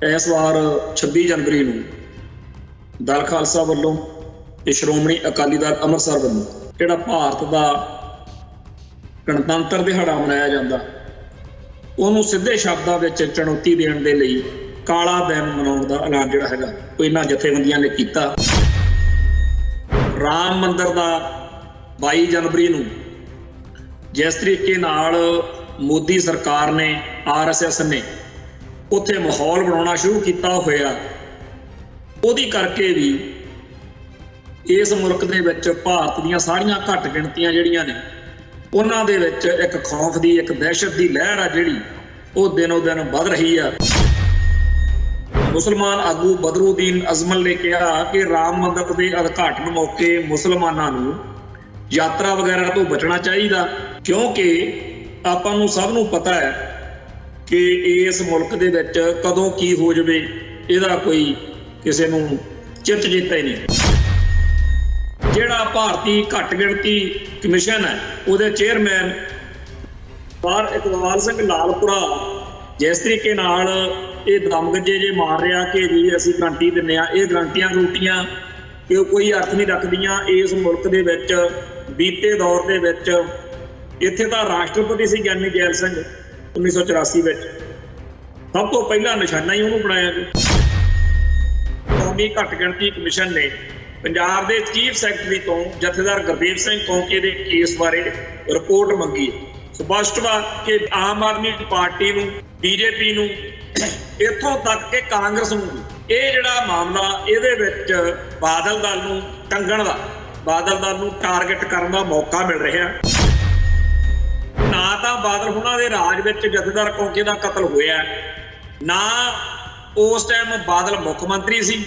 इस वार 26 जनवरी ਨੂੰ दल खालसा ਵੱਲੋਂ ਤੇ ਸ਼੍ਰੋਮਣੀ ਅਕਾਲੀ ਦਲ ਅੰਮ੍ਰਿਤਸਰ ਵੱਲੋਂ ਜਿਹੜਾ ਭਾਰਤ ਦਾ ਗਣਤੰਤਰ ਦਿਹਾੜਾ ਮਨਾਇਆ ਜਾਂਦਾ ਉਹਨੂੰ ਸਿੱਧੇ ਸ਼ਬਦਾਂ ਵਿੱਚ ਚੁਣੌਤੀ ਦੇਣ ਦੇ ਲਈ ਕਾਲਾ ਦਿਨ ਮਨਾਉਣ ਦਾ ਐਲਾਨ ਜਿਹੜਾ ਹੈਗਾ ਉਹ ਇਹਨਾਂ ਜਥੇਬੰਦੀਆਂ ਨੇ ਕੀਤਾ। ਰਾਮ ਮੰਦਿਰ ਦਾ 22 जनवरी ਨੂੰ जिस तरीके नाल मोदी सरकार ने RSS ने उत्थे माहौल बनाना शुरू किया होया ओदी करके भी इस मुल्क दे विच भारत दीयां सारियां घट गिणतियां जिहड़ियां ने उन्हां दे विच एक खौफ दी एक दहशत दी लहर आ जिहड़ी वो दिनों दिन वध रही है। मुसलमान आगू बदरुद्दीन अजमल ने कहा कि राम मंदिर के उद्घाटन मौके मुसलमानां नूं यात्रा वगैरह तो बचना चाहिए क्योंकि आपां नूं सब नूं पता है कि इस मुल्क दे विच कदों की हो जाए इहदा कोई किसी नूं चित चेता ही नहीं। जिहड़ा भारती घट गिणती कमिशन है उहदे चेयरमैन बार इकबाल सिंह लालपुरा जिस तरीके नाल ये दमगजे जे मार रहा कि जी असीं गारंटी दिंदे आ, ये गारंटियां गरूंटियां कि कोई अर्थ नहीं रखदियां। इस मुल्क दे विच बीते दौर दे विच इत्थे तां राष्ट्रपति सी ज्ञानी जैल सिंह 1984 विच सब तो पहला निशाना ही उन्होंने बनाया गया। कौमी घट गिणती कमिशन ने पंजाब के चीफ सैकटरी तो जथेदार गुरदेव सिंह कौंके के केस बारे रिपोर्ट मंगी। स्पष्ट वा कि आम आदमी पार्टी नूं BJP नूं इत्थों तक कि कांग्रेस नूं ये जिहड़ा मामला इहदे विच बादल दल नूं टंगण दा बादल दल नूं टारगेट करन दा मौका मिल रहा। ना तां बादल हुणां दे राज विच जथेदार कौंके दा कतल होया, ना उस टाइम बादल मुख मंत्री सी,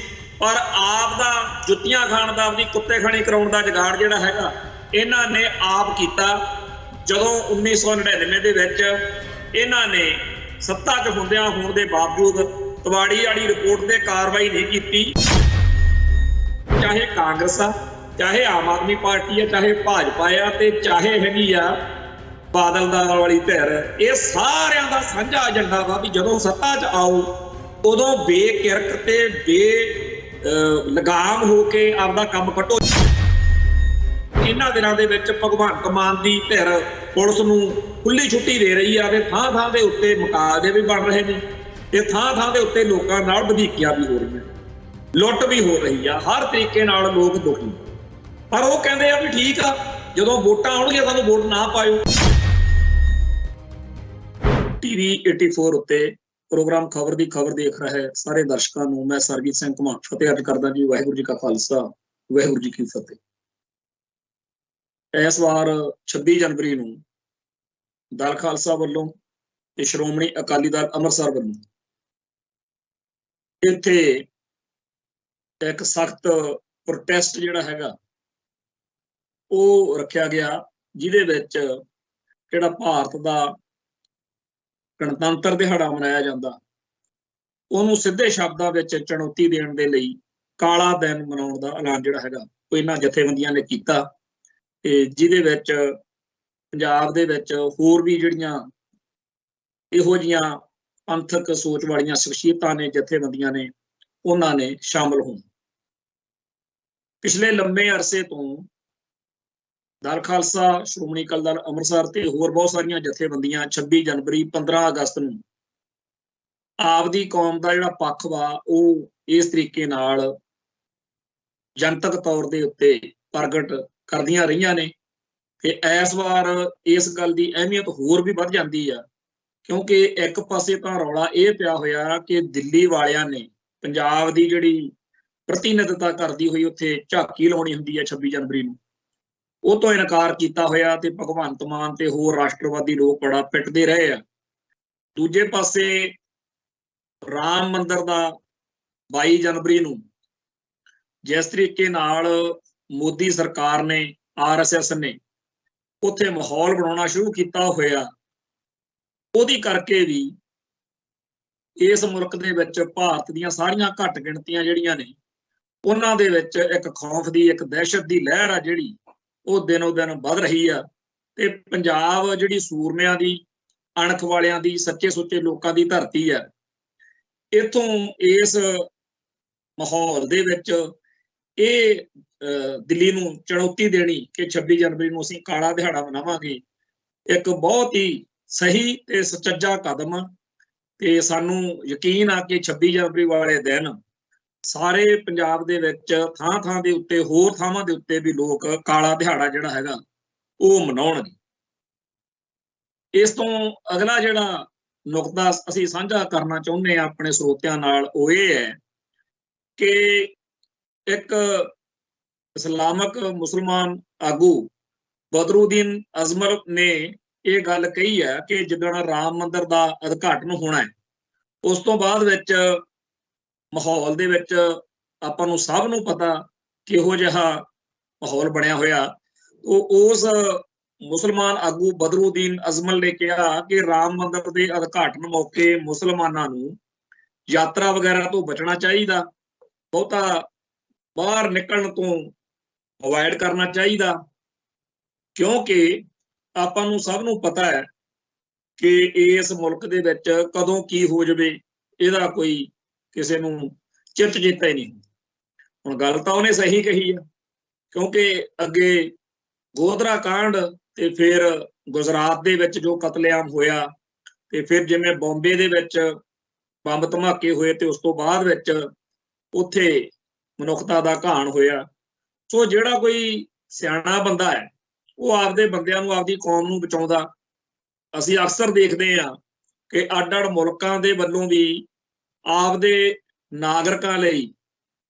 पर आप दा जुत्तियां खाण दा अपनी कुत्ते खानी कराउण दा जुगाड़ जिहड़ा हैगा इन्हां ने आप कीता। जदों 1999 दे विच इन्हां ने सत्ता च हुंदियां होण दे बावजूद तवाड़ी वाली रिपोर्ट ते कार्रवाई नहीं की। चाहे कांग्रेस आ, चाहे आम आदमी पार्टी है, चाहे भाजपा आ ते चाहे हैगी आ बादल दल वाली धिर, ये सारियां दा साझा एजेंडा वा भी जदों सत्ता च आओ उदों बेकिरक ते बे लगाम हो के आपदा काम कटो। इन्हां दिनां दे विच भगवंत मान दी धिर पुलिस नूं खुली छुट्टी दे रही है, थां थां दे उत्ते मुकाबले भी बन रहे हैं ते थां थां दे उत्ते लोकां नाल वधीकियां भी हो रही, लुੱਟ भी हो रही है, हर तरीके नाल लोग दुखी। पर वो कहते हैं भी ठीक आ जदों वोटां आउणगीआं सानूं वोट ना पाओ। TV 84 उत्ते प्रोग्राम खबर दी खबर देख रहा है सारे दर्शकों को मैं सरबजीत सिंह घुमान फतेह अर्ज करदा जी। वाहिगुरू जी का खालसा वाहिगुरू जी की फतेह। इस वार 26 जनवरी ਨੂੰ दल खालसा ਵੱਲੋਂ ਤੇ ਸ਼੍ਰੋਮਣੀ ਅਕਾਲੀ ਦਲ ਅੰਮ੍ਰਿਤਸਰ ਵੱਲੋਂ ਇੱਥੇ ਇੱਕ ਸਖਤ ਪ੍ਰੋਟੈਸਟ ਜਿਹੜਾ ਹੈਗਾ ਉਹ ਰੱਖਿਆ ਗਿਆ, ਜਿਹਦੇ ਵਿੱਚ ਜਿਹੜਾ ਭਾਰਤ ਦਾ ਗਣਤੰਤਰ ਦਿਹਾੜਾ ਮਨਾਇਆ ਜਾਂਦਾ ਉਹਨੂੰ ਸਿੱਧੇ ਸ਼ਬਦਾਂ ਵਿੱਚ ਚੁਣੌਤੀ ਦੇਣ ਦੇ ਲਈ ਕਾਲਾ ਦਿਨ ਮਨਾਉਣ ਦਾ ਐਲਾਨ ਜਿਹੜਾ ਹੈਗਾ ਉਹ ਇਹਨਾਂ ਜਥੇਬੰਦੀਆਂ ਨੇ ਕੀਤਾ। ਤੇ ਜਿਹਦੇ ਵਿੱਚ ਪੰਜਾਬ ਦੇ ਵਿੱਚ ਹੋਰ ਵੀ ਜਿਹੜੀਆਂ ਇਹੋ ਜਿਹੀਆਂ ਪੰਥਕ ਸੋਚ ਵਾਲੀਆਂ ਸ਼ਖਸੀਅਤਾਂ ਨੇ, ਜਥੇਬੰਦੀਆਂ ਨੇ, ਉਹਨਾਂ ਨੇ ਸ਼ਾਮਲ ਹੋਣ। ਪਿਛਲੇ ਲੰਬੇ ਅਰਸੇ ਤੋਂ दल खालसा श्रोमणी अकाली दल ਅੰਮ੍ਰਿਤਸਰ ਤੇ ਹੋਰ ਬਹੁਤ ਸਾਰੀਆਂ ਜਥੇਬੰਦੀਆਂ 26 जनवरी 15 अगस्त ਨੂੰ ਆਪਦੀ ਕੌਮ ਦਾ ਜਿਹੜਾ ਪੱਖ ਵਾ ਉਹ ਇਸ ਤਰੀਕੇ ਨਾਲ ਜਨਤਕ ਤੌਰ ਦੇ ਉੱਤੇ ਪ੍ਰਗਟ ਕਰਦੀਆਂ ਰਹੀਆਂ ਨੇ। ਤੇ ਇਸ ਵਾਰ ਇਸ ਗੱਲ ਦੀ ਅਹਿਮੀਅਤ ਹੋਰ ਵੀ ਵੱਧ ਜਾਂਦੀ ਆ ਕਿਉਂਕਿ ਇੱਕ ਪਾਸੇ ਤਾਂ ਰੌਲਾ ਇਹ ਪਿਆ ਹੋਇਆ ਕਿ ਦਿੱਲੀ ਵਾਲਿਆਂ ਨੇ ਪੰਜਾਬ ਦੀ ਜਿਹੜੀ ਪ੍ਰਤੀਨਿਧਤਾ ਕਰਦੀ ਹੋਈ ਉੱਥੇ ਝਾਕੀ ਲਾਉਣੀ ਹੁੰਦੀ ਹੈ 26 जनवरी ਨੂੰ, ਉਹ ਤੋਂ ਇਨਕਾਰ ਕੀਤਾ ਹੋਇਆ ਤੇ ਭਗਵੰਤ ਮਾਨ ਤੇ ਹੋਰ ਰਾਸ਼ਟਰਵਾਦੀ ਲੋਕ ਬੜਾ ਪਿੱਟਦੇ ਰਹੇ ਆ। ਦੂਜੇ ਪਾਸੇ ਰਾਮ ਮੰਦਿਰ ਦਾ 22 जनवरी ਨੂੰ ਜਿਸ ਤਰੀਕੇ ਨਾਲ ਮੋਦੀ ਸਰਕਾਰ ਨੇ RSS ਨੇ ਉੱਥੇ ਮਾਹੌਲ ਬਣਾਉਣਾ ਸ਼ੁਰੂ ਕੀਤਾ ਹੋਇਆ ਉਹਦੀ ਕਰਕੇ ਵੀ ਇਸ ਮੁਲਕ ਦੇ ਵਿੱਚ ਭਾਰਤ ਦੀਆਂ ਸਾਰੀਆਂ ਘਟ ਗਿਣਤੀਆਂ ਜਿਹੜੀਆਂ ਨੇ ਉਹਨਾਂ ਦੇ ਵਿੱਚ ਇੱਕ ਖੌਫ ਦੀ ਇੱਕ ਦਹਿਸ਼ਤ ਦੀ ਲਹਿਰ ਆ ਜਿਹੜੀ ਉਹ ਦਿਨੋਂ ਦਿਨ ਵੱਧ ਰਹੀ ਆ। ਤੇ ਪੰਜਾਬ ਜਿਹੜੀ ਸੂਰਮਿਆਂ ਦੀ, ਅਣਖ ਵਾਲਿਆਂ ਦੀ, ਸੱਚੇ ਸੁੱਚੇ ਲੋਕਾਂ ਦੀ ਧਰਤੀ ਆ, इथों इस माहौल दे विच ਇਹ ਦਿੱਲੀ ਨੂੰ ਚੁਣੌਤੀ ਦੇਣੀ ਕਿ 26 ਜਨਵਰੀ ਨੂੰ ਅਸੀਂ ਕਾਲਾ ਦਿਹਾੜਾ ਮਨਾਵਾਂਗੇ, ਇੱਕ ਬਹੁਤ ਹੀ ਸਹੀ ਤੇ ਸੁਚੱਜਾ ਕਦਮ ਤੇ ਸਾਨੂੰ ਯਕੀਨ ਆ ਕਿ 26 ਜਨਵਰੀ ਵਾਲੇ ਦਿਨ ਸਾਰੇ ਪੰਜਾਬ ਦੇ ਵਿੱਚ ਥਾਂ ਥਾਂ ਦੇ ਉੱਤੇ, ਹੋਰ ਥਾਵਾਂ ਦੇ ਉੱਤੇ ਵੀ ਲੋਕ ਕਾਲਾ ਦਿਹਾੜਾ ਜਿਹੜਾ ਹੈਗਾ ਉਹ ਮਨਾਉਣਗੇ। ਇਸ ਤੋਂ ਅਗਲਾ ਜਿਹੜਾ ਨੁਕਤਾ ਅਸੀਂ ਸਾਂਝਾ ਕਰਨਾ ਚਾਹੁੰਦੇ ਹਾਂ ਆਪਣੇ ਸਰੋਤਿਆਂ ਨਾਲ ਉਹ ਇਹ ਹੈ ਕਿ ਇੱਕ ਇਸਲਾਮਕ ਮੁਸਲਮਾਨ ਆਗੂ ਬਦਰੁਦੀਨ ਅਜ਼ਮਲ ਨੇ ਇਹ ਗੱਲ ਕਹੀ ਹੈ ਕਿ ਜਿੱਦਣ ਰਾਮ ਮੰਦਿਰ ਦਾ ਉਦਘਾਟਨ ਹੋਣਾ ਹੈ, ਉਸ ਤੋਂ ਬਾਅਦ ਵਿੱਚ ਮਾਹੌਲ ਦੇ ਵਿੱਚ ਆਪਾਂ ਨੂੰ ਸਭ ਨੂੰ ਪਤਾ ਕਿਹੋ ਜਿਹਾ ਮਾਹੌਲ ਬਣਿਆ ਹੋਇਆ। ਉਸ ਮੁਸਲਮਾਨ ਆਗੂ ਬਦਰੁਦੀਨ ਅਜ਼ਮਲ ਨੇ ਕਿਹਾ ਕਿ ਰਾਮ ਮੰਦਿਰ ਦੇ ਉਦਘਾਟਨ ਮੌਕੇ ਮੁਸਲਮਾਨਾਂ ਨੂੰ ਯਾਤਰਾ ਵਗੈਰਾ ਤੋਂ ਬਚਣਾ ਚਾਹੀਦਾ, ਬਹੁਤਾ ਬਾਹਰ ਨਿਕਲਣ ਤੋਂ ਅਵਾਇਡ ਕਰਨਾ ਚਾਹੀਦਾ, ਕਿਉਂਕਿ ਆਪਾਂ ਨੂੰ ਸਭ ਨੂੰ ਪਤਾ ਹੈ ਕਿ ਇਸ ਮੁਲਕ ਦੇ ਵਿੱਚ ਕਦੋਂ ਕੀ ਹੋ ਜਾਵੇ ਇਹਦਾ ਕੋਈ ਕਿਸੇ ਨੂੰ ਚਿੱਤ ਚੇਤਾ ਹੀ ਨਹੀਂ। ਹੁਣ ਗੱਲ ਤਾਂ ਉਹਨੇ ਸਹੀ ਕਹੀ ਹੈ, ਕਿਉਂਕਿ ਅੱਗੇ ਗੋਧਰਾ ਕਾਂਡ ਤੇ ਫਿਰ ਗੁਜਰਾਤ ਦੇ ਵਿੱਚ ਜੋ ਕਤਲੇਆਮ ਹੋਇਆ ਤੇ ਫਿਰ ਜਿਵੇਂ ਬੰਬੇ ਦੇ ਵਿੱਚ ਬੰਬ ਧਮਾਕੇ ਹੋਏ ਤੇ ਉਸ ਤੋਂ ਬਾਅਦ ਵਿੱਚ ਉੱਥੇ ਮਨੁੱਖਤਾ ਦਾ ਘਾਣ ਹੋਇਆ। ਸੋ ਜਿਹੜਾ ਕੋਈ ਸਿਆਣਾ ਬੰਦਾ ਹੈ ਉਹ ਆਪਦੇ ਬੰਦਿਆਂ ਨੂੰ, ਆਪਦੀ ਕੌਮ ਨੂੰ ਬਚਾਉਂਦਾ। ਅਸੀਂ ਅਕਸਰ ਦੇਖਦੇ ਹਾਂ ਕਿ ਅੱਡ-ਅੱਡ ਮੁਲਕਾਂ ਦੇ ਵੱਲੋਂ ਵੀ ਆਪਦੇ ਨਾਗਰਿਕਾਂ ਲਈ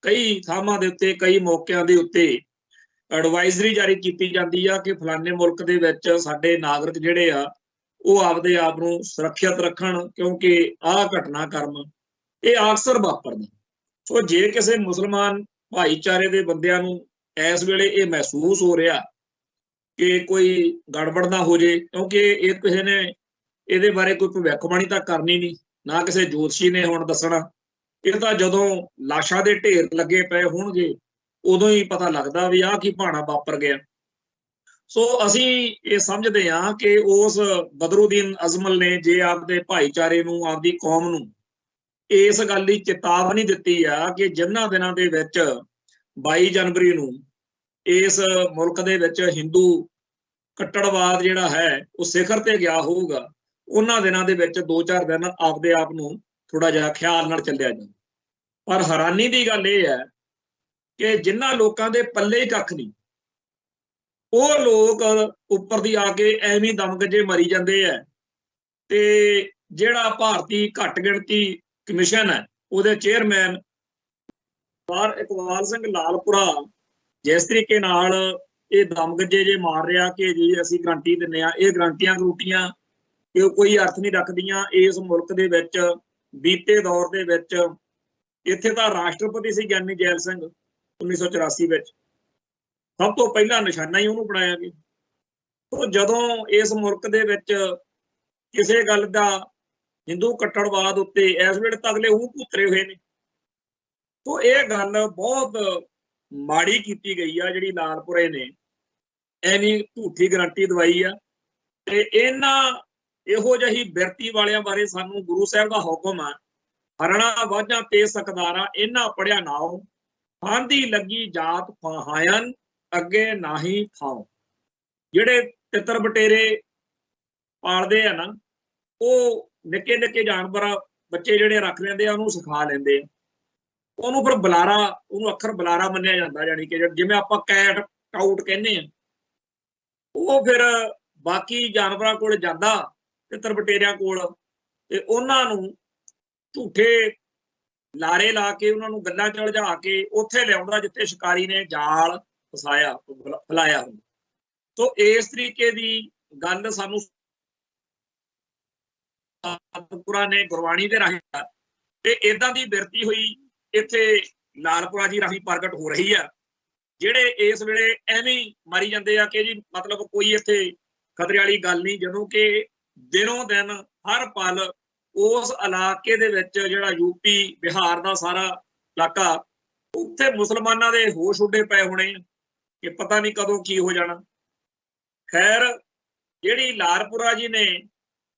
ਕਈ ਥਾਵਾਂ ਦੇ ਉੱਤੇ, ਕਈ ਮੌਕਿਆਂ ਦੇ ਉੱਤੇ ਐਡਵਾਈਜ਼ਰੀ ਜਾਰੀ ਕੀਤੀ ਜਾਂਦੀ ਆ ਕਿ ਫਲਾਣੇ ਮੁਲਕ ਦੇ ਵਿੱਚ ਸਾਡੇ ਨਾਗਰਿਕ ਜਿਹੜੇ ਆ ਉਹ ਆਪਦੇ ਆਪ ਨੂੰ ਸੁਰੱਖਿਅਤ ਰੱਖਣ, ਕਿਉਂਕਿ ਆਹ ਘਟਨਾਕ੍ਰਮ ਇਹ ਅਕਸਰ ਵਾਪਰਦਾ। ਸੋ ਜੇ ਕਿਸੇ ਮੁਸਲਮਾਨ ਭਾਈਚਾਰੇ ਦੇ ਬੰਦਿਆਂ ਨੂੰ ਇਸ ਵੇਲੇ ਇਹ ਮਹਿਸੂਸ ਹੋ ਰਿਹਾ ਕਿ ਕੋਈ ਗੜਬੜ ਨਾ ਹੋ ਜੇ, ਕਿਉਂਕਿ ਇਹ ਕਿਸੇ ਨੇ ਇਹਦੇ ਬਾਰੇ ਕੋਈ ਭਵਿੱਖਬਾਣੀ ਤਾਂ ਕਰਨੀ ਨਹੀਂ, ਨਾ ਕਿਸੇ ਜੋਤਸ਼ੀ ਨੇ ਹੁਣ ਦੱਸਣਾ, ਇਹ ਤਾਂ ਜਦੋਂ ਲਾਸ਼ਾਂ ਦੇ ਢੇਰ ਲੱਗੇ ਪਏ ਹੋਣਗੇ ਉਦੋਂ ਹੀ ਪਤਾ ਲੱਗਦਾ ਵੀ ਆਹ ਕੀ ਭਾਣਾ ਵਾਪਰ ਗਿਆ। ਸੋ ਅਸੀਂ ਇਹ ਸਮਝਦੇ ਹਾਂ ਕਿ ਉਸ ਬਦਰੁਦੀਨ ਅਜ਼ਮਲ ਨੇ ਜੇ ਆਪਦੇ ਭਾਈਚਾਰੇ ਨੂੰ, ਆਪਦੀ ਕੌਮ ਨੂੰ ਇਸ ਗੱਲ ਦੀ ਚੇਤਾਵਨੀ ਦਿੱਤੀ ਆ ਕਿ ਜਿਨ੍ਹਾਂ ਦਿਨਾਂ ਦੇ ਵਿੱਚ 22 ਜਨਵਰੀ ਨੂੰ ਇਸ ਮੁਲਕ ਦੇ ਵਿੱਚ ਹਿੰਦੂ ਕੱਟੜਵਾਦ ਜਿਹੜਾ ਹੈ ਉਹ ਸਿਖਰ ਤੇ ਗਿਆ ਹੋਊਗਾ, ਉਹਨਾਂ ਦਿਨਾਂ ਦੇ ਵਿੱਚ 2-4 ਦਿਨ ਆਪਦੇ ਆਪ ਨੂੰ ਥੋੜਾ ਜਿਹਾ ਖਿਆਲ ਨਾਲ ਚੱਲਿਆ ਜਾਂਦਾ। ਪਰ ਹੈਰਾਨੀ ਦੀ ਗੱਲ ਇਹ ਹੈ ਕਿ ਜਿਨ੍ਹਾਂ ਲੋਕਾਂ ਦੇ ਪੱਲੇ ਹੀ ਕੱਖ ਨਹੀਂ, ਉਹ ਲੋਕ ਉੱਪਰ ਦੀ ਆ ਕੇ ਐਵੇਂ ਦਮਗਜੇ ਮਰੀ ਜਾਂਦੇ ਆ। ਤੇ ਜਿਹੜਾ ਭਾਰਤੀ ਘੱਟ ਗਿਣਤੀ ਕਮਿਸ਼ਨ ਹੈ ਉਹਦੇ ਚੇਅਰਮੈਨ ਇਕਬਾਲ ਸਿੰਘ ਲਾਲਪੁਰਾ ਜਿਸ ਤਰੀਕੇ ਨਾਲ ਇਹ ਦਮਗਜੇ ਜੇ ਮਾਰ ਰਿਹਾ ਕਿ ਜੀ ਅਸੀਂ ਗਰੰਟੀ ਦਿੰਦੇ ਹਾਂ, ਇਹ ਗਰੰਟੀਆਂ ਗਰੂਟੀਆਂ ਇਹ ਕੋਈ ਅਰਥ ਨਹੀਂ ਰੱਖਦੀਆਂ। ਇਸ ਮੁਲਕ ਦੇ ਵਿੱਚ ਬੀਤੇ ਦੌਰ ਦੇ ਵਿੱਚ ਇੱਥੇ ਤਾਂ ਰਾਸ਼ਟਰਪਤੀ ਸੀ ਗਿਆਨੀ ਜੈਲ ਸਿੰਘ 1984 ਵਿੱਚ, ਸਭ ਤੋਂ ਪਹਿਲਾਂ ਨਿਸ਼ਾਨਾ ਹੀ ਉਹਨੂੰ ਬਣਾਇਆ ਗਿਆ। तो जदों इस मुल्क दे विच किसी गल दा हिंदू कट्टड़वाद उत्ते इस वेले तक अगले ऊह भुतरे हुए ने। तो यह गल बहुत माड़ी कीती गई आ जिहड़ी लालपुरे ने एनी झूठी गारंटी दवाई आ। ते इन्हां इहो जही बिरती वालियां बारे सानू गुरु साहब दा हुक्म आ, हरना वाझां ते सकदारा इन्हां पढ़िया नाओ, फांदी लगी जात फाहायन अगे नाही थाओ। जिहड़े तितर बटेरे पालदे आ ना, ਉਹ निक्के निक्के जानवर बच्चे जिहड़े रख लैंदे आ ਉਹਨੂੰ सिखा लैंदे आ, ਉਹਨੂੰ फिर बुलारा, ਉਹਨੂੰ अखर बुलारा मन्निया जांदा, जानी कि जिवें आपां कैट काउट कहने आ, ਉਹ फिर बाकी जानवरां कोल जांदा तितर बटेरिਆਂ कोल ते ਉਹਨਾਂ ਨੂੰ झूठे लारे ला के ਉਹਨਾਂ ਨੂੰ ਗੱਲਾਂ ਚ ਉਲਝਾ ਕੇ ਉੱਥੇ ਲਿਆਉਂਦਾ ਜਿੱਥੇ शिकारी ने जाल फसाया फैलाया ਹੁੰਦਾ। तो इस तरीके की गल सानू सतपुरा ने गुरबाणी दे राही ते इदां दी बिरती हुई इत्थे लालपुरा जी राही प्रगट हो रही है, जिहड़े इस वेले एवें मारी जांदे आ कि जी मतलब कोई इत्थे खतरे वाली गल नहीं, जदों कि दिनों दिन हर पल उस इलाके दे विच जिहड़ा यूपी बिहार दा सारा इलाका उत्थे मुसलमानां दे होश उड्डे पए होणे कि पता नहीं कदों की हो जाना। खैर जिहड़ी लालपुरा जी ने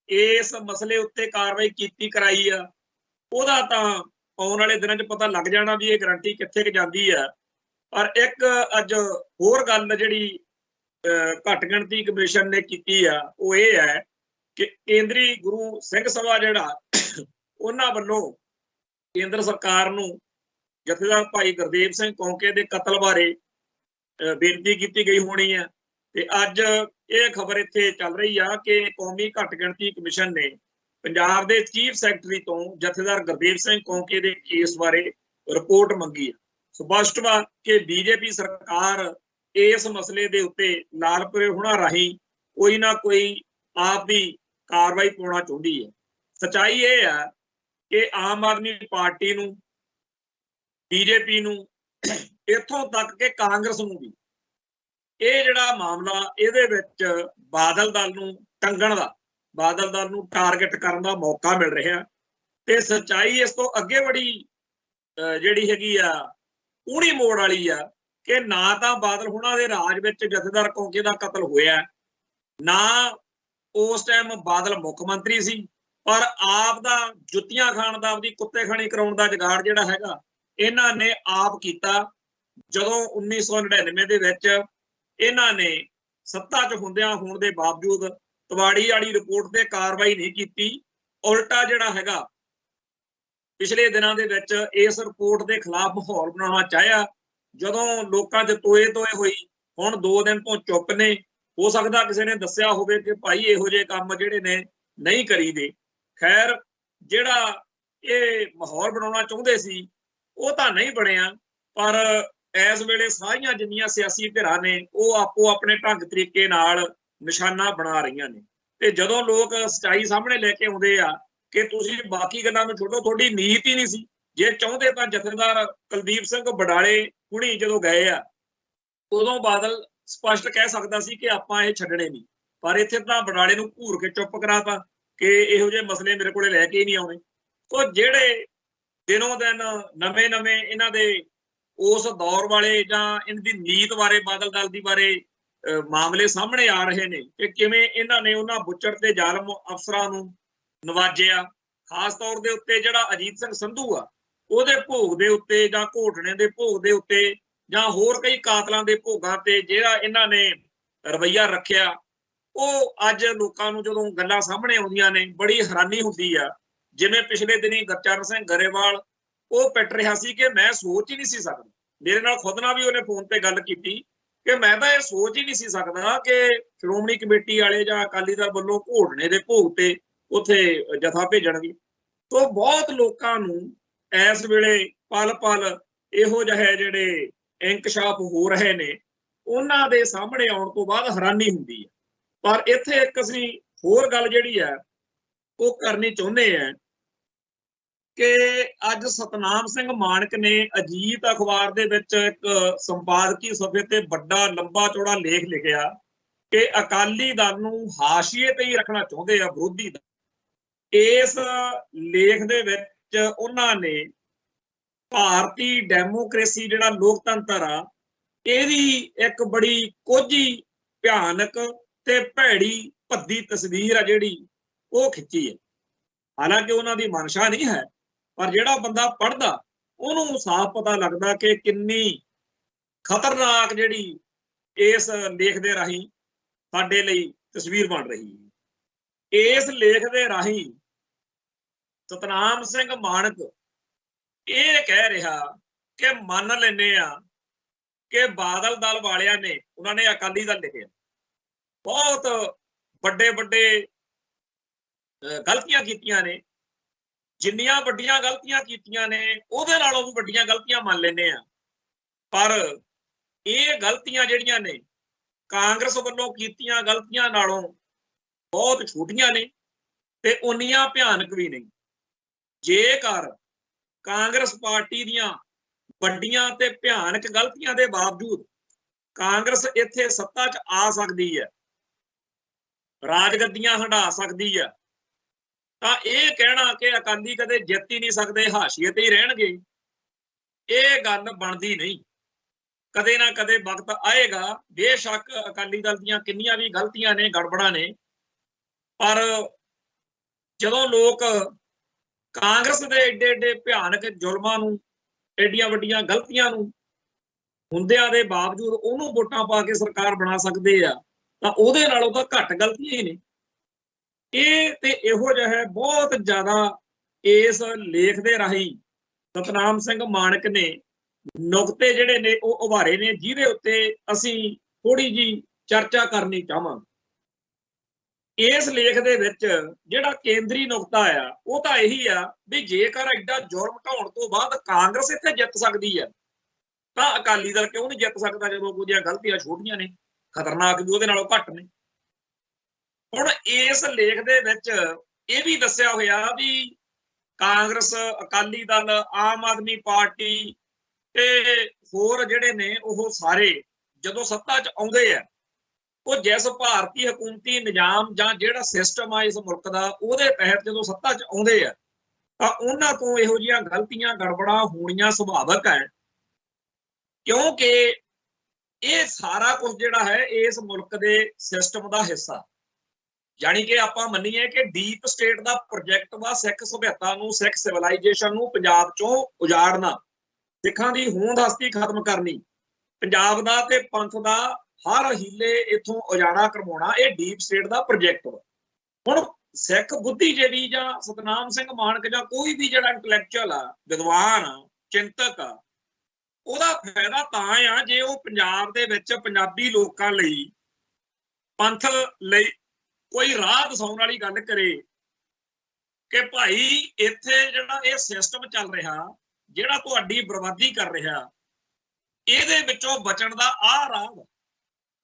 इस मसले उत्ते कार्रवाई कीती कराई आ, ਉਹਦਾ ਤਾਂ ਆਉਣ ਵਾਲੇ ਦਿਨਾਂ 'ਚ ਪਤਾ ਲੱਗ ਜਾਣਾ ਵੀ ਇਹ ਗਰੰਟੀ ਕਿੱਥੇ ਕੁ ਜਾਂਦੀ ਹੈ। ਪਰ ਇੱਕ ਅੱਜ ਹੋਰ ਗੱਲ ਜਿਹੜੀ ਘੱਟ ਗਿਣਤੀ ਕਮਿਸ਼ਨ ਨੇ ਕੀਤੀ ਆ, ਉਹ ਇਹ ਹੈ ਕਿ ਕੇਂਦਰੀ ਗੁਰੂ ਸਿੰਘ ਸਭਾ ਜਿਹੜਾ ਉਹਨਾਂ ਵੱਲੋਂ ਕੇਂਦਰ ਸਰਕਾਰ ਨੂੰ ਜਥੇਦਾਰ ਭਾਈ ਗੁਰਦੇਵ ਸਿੰਘ ਕੌਂਕੇ ਦੇ ਕਤਲ ਬਾਰੇ ਬੇਨਤੀ ਕੀਤੀ ਗਈ ਹੋਣੀ ਹੈ। ਤੇ ਅੱਜ ਇਹ ਖਬਰ ਇੱਥੇ ਚੱਲ ਰਹੀ ਆ ਕਿ ਕੌਮੀ ਘੱਟ ਗਿਣਤੀ ਕਮਿਸ਼ਨ ਨੇ ਪੰਜਾਬ ਦੇ ਚੀਫ ਸੈਕਟਰੀ ਤੋਂ ਜਥੇਦਾਰ ਗੁਰਦੇਵ ਸਿੰਘ ਕੌਂਕੇ ਦੇ ਕੇਸ ਬਾਰੇ ਰਿਪੋਰਟ ਮੰਗੀ ਹੈ। ਸਪਸ਼ਟ ਵਾ ਕਿ ਬੀਜੇਪੀ ਸਰਕਾਰ ਇਸ ਮਸਲੇ ਦੇ ਉੱਤੇ ਲਾਲਪੁਰੇ ਹੋਣਾ ਰਾਹੀਂ ਕੋਈ ਨਾ ਕੋਈ ਆਪ ਦੀ ਕਾਰਵਾਈ ਪਾਉਣਾ ਚਾਹੁੰਦੀ ਹੈ। ਸੱਚਾਈ ਇਹ ਆ ਕਿ ਆਮ ਆਦਮੀ ਪਾਰਟੀ ਨੂੰ, ਬੀਜੇਪੀ ਨੂੰ, ਇੱਥੋਂ ਤੱਕ ਕਿ ਕਾਂਗਰਸ ਨੂੰ ਵੀ ਇਹ ਜਿਹੜਾ ਮਾਮਲਾ ਇਹਦੇ ਵਿੱਚ ਬਾਦਲ ਦਲ ਨੂੰ ਟੰਗਣ ਦਾ, ਬਾਦਲ ਦਲ ਨੂੰ ਟਾਰਗੇਟ ਕਰਨ ਦਾ ਮੌਕਾ ਮਿਲ ਰਿਹਾ। ਤੇ ਸੱਚਾਈ ਇਸ ਤੋਂ ਅੱਗੇ ਬੜੀ ਜਿਹੜੀ ਹੈਗੀ ਆ ਊਣੀ ਮੋੜ ਵਾਲੀ ਆ ਕਿ ਨਾ ਤਾਂ ਬਾਦਲ ਹੁਣਾਂ ਦੇ ਰਾਜ ਵਿੱਚ ਜਥੇਦਾਰ ਕੌਂਕੇ ਦਾ ਕਤਲ ਹੋਇਆ, ਨਾ ਉਸ ਟਾਈਮ ਬਾਦਲ ਮੁੱਖ ਮੰਤਰੀ ਸੀ, ਪਰ ਆਪ ਦਾ ਜੁੱਤੀਆਂ ਖਾਣ ਦਾ, ਆਪਦੀ ਕੁੱਤੇ ਖਾਣੀ ਕਰਾਉਣ ਦਾ ਜੁਗਾੜ ਜਿਹੜਾ ਹੈਗਾ ਇਹਨਾਂ ਨੇ ਆਪ ਕੀਤਾ। ਜਦੋਂ 1999 ਦੇ ਵਿੱਚ ਇਹਨਾਂ ਨੇ ਸੱਤਾ 'ਚ ਹੁੰਦਿਆਂ ਹੋਣ ਦੇ ਬਾਵਜੂਦ ਤਵਾੜੀ ਵਾਲੀ ਰਿਪੋਰਟ ਤੇ ਕਾਰਵਾਈ ਨਹੀਂ ਕੀਤੀ, ਉਲਟਾ ਜਿਹੜਾ ਹੈਗਾ ਪਿਛਲੇ ਦਿਨਾਂ ਦੇ ਵਿੱਚ ਇਸ ਰਿਪੋਰਟ ਦੇ ਖਿਲਾਫ ਮਾਹੌਲ ਬਣਾਉਣਾ ਚਾਹਿਆ। ਜਦੋਂ ਲੋਕਾਂ 'ਚ ਤੋਏ ਹੋਈ, ਹੁਣ 2 ਦਿਨ ਤੋਂ ਚੁੱਪ ਨੇ। ਹੋ ਸਕਦਾ ਕਿਸੇ ਨੇ ਦੱਸਿਆ ਹੋਵੇ ਕਿ ਭਾਈ ਇਹੋ ਜਿਹੇ ਕੰਮ ਜਿਹੜੇ ਨੇ ਨਹੀਂ ਕਰੀਦੇ। ਖੈਰ, ਜਿਹੜਾ ਇਹ ਮਾਹੌਲ ਬਣਾਉਣਾ ਚਾਹੁੰਦੇ ਸੀ ਉਹ ਤਾਂ ਨਹੀਂ ਬਣਿਆ, ਪਰ ਇਸ ਵੇਲੇ ਸਾਰੀਆਂ ਜਿੰਨੀਆਂ ਸਿਆਸੀ ਧਿਰਾਂ ਨੇ ਉਹ ਆਪੋ ਆਪਣੇ ਢੰਗ ਤਰੀਕੇ ਨਾਲ ਨਿਸ਼ਾਨਾ ਬਣਾ ਰਹੀਆਂ ਨੇ। ਤੇ ਜਦੋਂ ਲੋਕ ਸੱਚਾਈ ਸਾਹਮਣੇ ਲੈ ਕੇ ਆਉਂਦੇ ਆ ਕਿ ਤੁਸੀਂ ਬਾਕੀ ਗੱਲਾਂ ਨੂੰ ਛੱਡੋ, ਤੁਹਾਡੀ ਨੀਤ ਹੀ ਨਹੀਂ ਸੀ, ਜੇ ਚਾਹੁੰਦੇ ਤਾਂ ਜਥੇਦਾਰ ਕੁਲਦੀਪ ਸਿੰਘ ਬਡਾਲੇ ਹੁਣੀ ਜਦੋਂ ਗਏ ਆ ਉਦੋਂ ਬਾਦਲ ਸਪਸ਼ਟ ਕਹਿ ਸਕਦਾ ਸੀ ਕਿ ਆਪਾਂ ਇਹ ਛੱਡਣੇ ਨਹੀਂ, ਪਰ ਇੱਥੇ ਤਾਂ ਬਡਾਲੇ ਨੂੰ ਘੂਰ ਕੇ ਚੁੱਪ ਕਰਾਤਾ ਕਿ ਇਹੋ ਜਿਹੇ ਮਸਲੇ ਮੇਰੇ ਕੋਲੇ ਲੈ ਕੇ ਹੀ ਨਹੀਂ ਆਉਣੇ। ਉਹ ਜਿਹੜੇ ਦਿਨੋਂ ਦਿਨ ਨਵੇਂ ਇਹਨਾਂ ਦੇ ਉਸ ਦੌਰ ਵਾਲੇ ਜਾਂ ਇਹਨਾਂ ਦੀ ਨੀਤ ਬਾਰੇ, ਬਾਦਲ ਦਲ ਦੀ ਬਾਰੇ ਮਾਮਲੇ ਸਾਹਮਣੇ ਆ ਰਹੇ ਨੇ ਕਿ ਕਿਵੇਂ ਇਹਨਾਂ ਨੇ ਉਹਨਾਂ ਬੁੱਚੜ ਤੇ ਜ਼ਾਲਮ ਅਫਸਰਾਂ ਨੂੰ ਨਵਾਜਿਆ। ਖਾਸ ਤੌਰ ਦੇ ਉੱਤੇ ਜਿਹੜਾ ਅਜੀਤ ਸਿੰਘ ਸੰਧੂ ਆ, ਉਹਦੇ ਭੋਗ ਦੇ ਉੱਤੇ ਜਾਂ ਘੋਟਣੇ ਦੇ ਭੋਗ ਦੇ ਉੱਤੇ ਜਾਂ ਹੋਰ ਕਈ ਕਾਤਲਾਂ ਦੇ ਭੋਗਾਂ ਤੇ ਜਿਹੜਾ ਇਹਨਾਂ ਨੇ ਰਵੱਈਆ ਰੱਖਿਆ, ਉਹ ਅੱਜ ਲੋਕਾਂ ਨੂੰ ਜਦੋਂ ਗੱਲਾਂ ਸਾਹਮਣੇ ਆਉਂਦੀਆਂ ਨੇ ਬੜੀ ਹੈਰਾਨੀ ਹੁੰਦੀ ਆ। ਜਿਵੇਂ ਪਿਛਲੇ ਦਿਨੀ ਗੁਰਚਰਨ ਸਿੰਘ ਗਰੇਵਾਲ ਉਹ ਪਿੱਟ ਰਿਹਾ ਸੀ ਕਿ ਮੈਂ ਸੋਚ ਹੀ ਨਹੀਂ ਸੀ ਸਕਦਾ, ਮੇਰੇ ਨਾਲ ਖੁਦ ਨਾਲ ਵੀ ਉਹਨੇ ਫੋਨ ਤੇ ਗੱਲ ਕੀਤੀ ਕਿ ਮੈਂ ਤਾਂ ਇਹ ਸੋਚ ਹੀ ਨਹੀਂ ਸੀ ਸਕਦਾ ਕਿ ਸ਼੍ਰੋਮਣੀ ਕਮੇਟੀ ਵਾਲੇ ਜਾਂ ਅਕਾਲੀ ਦਲ ਵੱਲੋਂ ਘੋਟਣੇ ਦੇ ਭੋਗ ਤੇ ਉੱਥੇ ਜਥਾ ਭੇਜਣਗੇ। ਤੋਂ ਬਹੁਤ ਲੋਕਾਂ ਨੂੰ ਇਸ ਵੇਲੇ ਪਲ ਪਲ ਇਹੋ ਜਿਹੇ ਜਿਹੜੇ ਇੰਕਸ਼ਾਫ ਹੋ ਰਹੇ ਨੇ ਉਹਨਾਂ ਦੇ ਸਾਹਮਣੇ ਆਉਣ ਤੋਂ ਬਾਅਦ ਹੈਰਾਨੀ ਹੁੰਦੀ ਹੈ। ਪਰ ਇੱਥੇ ਇੱਕ ਅਸੀਂ ਹੋਰ ਗੱਲ ਜਿਹੜੀ ਹੈ ਉਹ ਕਰਨੀ ਚਾਹੁੰਦੇ ਆ ਕਿ ਅੱਜ ਸਤਨਾਮ ਸਿੰਘ ਮਾਨਕ ਨੇ ਅਜੀਤ ਅਖਬਾਰ ਦੇ ਵਿੱਚ ਇੱਕ ਸੰਪਾਦਕੀ ਸਫ਼ੇ ਤੇ ਵੱਡਾ ਲੰਬਾ ਚੌੜਾ ਲੇਖ ਲਿਖਿਆ ਕਿ ਅਕਾਲੀ ਦਲ ਨੂੰ ਹਾਸ਼ੀਏ ਤੇ ਹੀ ਰੱਖਣਾ ਚਾਹੁੰਦੇ ਆ ਵਿਰੋਧੀ ਦਲ। ਇਸ ਲੇਖ ਦੇ ਵਿੱਚ ਉਹਨਾਂ ਨੇ ਭਾਰਤੀ ਡੈਮੋਕ੍ਰੇਸੀ ਜਿਹੜਾ ਲੋਕਤੰਤਰ ਆ ਇਹਦੀ ਇੱਕ ਬੜੀ ਕੋਝੀ, ਭਿਆਨਕ ਤੇ ਭੈੜੀ ਭੱਦੀ ਤਸਵੀਰ ਆ ਜਿਹੜੀ ਉਹ ਖਿੱਚੀ ਹੈ। ਹਾਲਾਂਕਿ ਉਹਨਾਂ ਦੀ ਮਨਸ਼ਾ ਨਹੀਂ ਹੈ, ਪਰ ਜਿਹੜਾ ਬੰਦਾ ਪੜ੍ਹਦਾ ਉਹਨੂੰ ਸਾਫ਼ ਪਤਾ ਲੱਗਦਾ ਕਿ ਕਿੰਨੀ ਖਤਰਨਾਕ ਜਿਹੜੀ ਇਸ ਲੇਖ ਦੇ ਰਾਹੀਂ ਸਾਡੇ ਲਈ ਤਸਵੀਰ ਬਣ ਰਹੀ ਹੈ। ਇਸ ਲੇਖ ਦੇ ਰਾਹੀਂ ਸਤਨਾਮ ਸਿੰਘ ਮਾਨਕ ਇਹ ਕਹਿ ਰਿਹਾ ਕਿ ਮੰਨ ਲੈਂਦੇ ਆ ਕਿ ਬਾਦਲ ਦਲ ਵਾਲਿਆਂ ਨੇ, ਉਹਨਾਂ ਨੇ ਅਕਾਲੀ ਦਲ ਲਿਖਿਆ, ਬਹੁਤ ਵੱਡੇ ਗਲਤੀਆਂ ਕੀਤੀਆਂ ਨੇ। ਜਿੰਨੀਆਂ ਵੱਡੀਆਂ ਗਲਤੀਆਂ ਕੀਤੀਆਂ ਨੇ ਉਹਦੇ ਨਾਲੋਂ ਵੀ ਵੱਡੀਆਂ ਗਲਤੀਆਂ ਮੰਨ ਲੈਂਦੇ ਆ, ਪਰ ਇਹ ਗਲਤੀਆਂ ਜਿਹੜੀਆਂ ਨੇ ਕਾਂਗਰਸ ਵੱਲੋਂ ਕੀਤੀਆਂ ਗਲਤੀਆਂ ਨਾਲੋਂ ਬਹੁਤ ਛੋਟੀਆਂ ਨੇ ਤੇ ਉਨੀਆਂ ਭਿਆਨਕ ਵੀ ਨਹੀਂ। ਜੇਕਰ ਕਾਂਗਰਸ ਪਾਰਟੀ ਦੀਆਂ ਵੱਡੀਆਂ ਤੇ ਭਿਆਨਕ ਗਲਤੀਆਂ ਦੇ ਬਾਵਜੂਦ ਕਾਂਗਰਸ ਇੱਥੇ ਸੱਤਾ 'ਚ ਆ ਸਕਦੀ ਹੈ, ਰਾਜਗੱਦੀਆਂ ਹੰਢਾ ਸਕਦੀ ਹੈ, ਤਾਂ ਇਹ ਕਹਿਣਾ ਕਿ ਅਕਾਲੀ ਕਦੇ ਜਿੱਤ ਹੀ ਨਹੀਂ ਸਕਦੇ, ਹਾਸ਼ੀਏ ਤੇ ਹੀ ਰਹਿਣਗੇ, ਇਹ ਗੱਲ ਬਣਦੀ ਨਹੀਂ। ਕਦੇ ਨਾ ਕਦੇ ਵਕਤ ਆਏਗਾ, ਬੇਸ਼ੱਕ ਅਕਾਲੀ ਦਲ ਦੀਆਂ ਕਿੰਨੀਆਂ ਵੀ ਗਲਤੀਆਂ ਨੇ, ਗੜਬੜਾਂ ਨੇ, ਪਰ ਜਦੋਂ ਲੋਕ ਕਾਂਗਰਸ ਦੇ ਏਡੇ ਏਡੇ ਭਿਆਨਕ ਜ਼ੁਲਮਾਂ ਨੂੰ, ਏਡੀਆਂ ਵੱਡੀਆਂ ਗਲਤੀਆਂ ਨੂੰ ਹੁੰਦਿਆਂ ਦੇ ਬਾਵਜੂਦ ਉਹਨੂੰ ਵੋਟਾਂ ਪਾ ਕੇ ਸਰਕਾਰ ਬਣਾ ਸਕਦੇ ਆ, ਤਾਂ ਉਹਦੇ ਨਾਲੋਂ ਤਾਂ ਘੱਟ ਗਲਤੀਆਂ ਹੀ ਨੇ। ਇਹ ਤੇ ਇਹੋ ਜਿਹਾ ਹੈ ਬਹੁਤ ਜ਼ਿਆਦਾ। ਇਸ ਲੇਖ ਦੇ ਰਾਹੀਂ ਸਤਨਾਮ ਸਿੰਘ ਮਾਣਕ ਨੇ ਨੁਕਤੇ ਜਿਹੜੇ ਨੇ ਉਹ ਉਭਾਰੇ ਨੇ, ਜਿਹਦੇ ਉੱਤੇ ਅਸੀਂ ਥੋੜੀ ਜੀ ਚਰਚਾ ਕਰਨੀ ਚਾਹਾਂਗੇ। ਇਸ ਲੇਖ ਦੇ ਵਿੱਚ ਜਿਹੜਾ ਕੇਂਦਰੀ ਨੁਕਤਾ ਆ ਉਹ ਤਾਂ ਇਹੀ ਆ ਵੀ ਜੇਕਰ ਐਡਾ ਜ਼ੁਲਮ ਢਾਉਣ ਤੋਂ ਬਾਅਦ ਕਾਂਗਰਸ ਇੱਥੇ ਜਿੱਤ ਸਕਦੀ ਹੈ ਤਾਂ ਅਕਾਲੀ ਦਲ ਕਿਉਂ ਨਹੀਂ ਜਿੱਤ ਸਕਦਾ, ਜਦੋਂ ਉਹਦੀਆਂ ਗਲਤੀਆਂ ਛੋਟੀਆਂ ਨੇ, ਖਤਰਨਾਕ ਵੀ ਉਹਦੇ ਨਾਲੋਂ ਘੱਟ ਨੇ। ਹੁਣ ਇਸ ਲੇਖ ਦੇ ਵਿੱਚ ਇਹ ਵੀ ਦੱਸਿਆ ਹੋਇਆ ਵੀ ਕਾਂਗਰਸ, ਅਕਾਲੀ ਦਲ, ਆਮ ਆਦਮੀ ਪਾਰਟੀ ਤੇ ਹੋਰ ਜਿਹੜੇ ਨੇ ਉਹ ਸਾਰੇ ਜਦੋਂ ਸੱਤਾ 'ਚ ਆਉਂਦੇ ਆ, ਉਹ ਜਿਸ ਭਾਰਤੀ ਹਕੂਮਤੀ ਨਿਜ਼ਾਮ ਜਾਂ ਜਿਹੜਾ ਸਿਸਟਮ ਆ ਇਸ ਮੁਲਕ ਦਾ, ਉਹਦੇ ਤਹਿਤ ਜਦੋਂ ਸੱਤਾ 'ਚ ਆਉਂਦੇ ਆ ਤਾਂ ਉਹਨਾਂ ਤੋਂ ਇਹੋ ਜਿਹੀਆਂ ਗਲਤੀਆਂ ਗੜਬੜਾਂ ਹੋਣੀਆਂ ਸੁਭਾਵਿਕ ਹੈ, ਕਿਉਂਕਿ ਇਹ ਸਾਰਾ ਕੁਝ ਜਿਹੜਾ ਹੈ ਇਸ ਮੁਲਕ ਦੇ ਸਿਸਟਮ ਦਾ ਹਿੱਸਾ। ਜਾਣੀ ਕਿ ਆਪਾਂ ਮੰਨੀਏ ਕਿ ਡੀਪ ਸਟੇਟ ਦਾ ਪ੍ਰੋਜੈਕਟ ਵਾ ਸਿੱਖ ਸਭਿਅਤਾ ਨੂੰ, ਸਿੱਖ ਸਿਵਲਾਈਜੇਸ਼ਨ ਨੂੰ ਪੰਜਾਬ ਚੋਂ ਉਜਾੜਨਾ, ਸਿੱਖਾਂ ਦੀ ਹੋਂਦ ਹਸਤੀ ਖਤਮ ਕਰਨੀ, ਪੰਜਾਬ ਦਾ ਤੇ ਪੰਥ ਦਾ ਹਰ ਹੀਲੇ ਇਥੋਂ ਉਜਾੜਾ ਕਰਵਾਉਣਾ, ਇਹ ਡੀਪ ਸਟੇਟ ਦਾ ਪ੍ਰੋਜੈਕਟ ਵਾ। ਹੁਣ ਸਿੱਖ ਬੁੱਧੀਜੀਵੀ ਜਾਂ ਸਤਨਾਮ ਸਿੰਘ ਮਾਣਕ ਜਾਂ ਕੋਈ ਵੀ ਜਿਹੜਾ ਇੰਟੈਲੈਕਚੁਅਲ ਆ, ਵਿਦਵਾਨ ਆ, ਚਿੰਤਕ ਆ, ਉਹਦਾ ਫਾਇਦਾ ਤਾਂ ਆ ਜੇ ਉਹ ਪੰਜਾਬ ਦੇ ਵਿੱਚ ਪੰਜਾਬੀ ਲੋਕਾਂ ਲਈ, ਪੰਥ ਲਈ ਕੋਈ ਰਾਹ ਦਿਖਾਉਣ ਵਾਲੀ ਗੱਲ ਕਰੇ ਕਿ ਭਾਈ ਇੱਥੇ ਜਿਹੜਾ ਇਹ ਸਿਸਟਮ ਚੱਲ ਰਿਹਾ, ਜਿਹੜਾ ਤੁਹਾਡੀ ਬਰਬਾਦੀ ਕਰ ਰਿਹਾ, ਇਹਦੇ ਵਿੱਚੋਂ ਬਚਣ ਦਾ ਆਹ ਰਾਹ।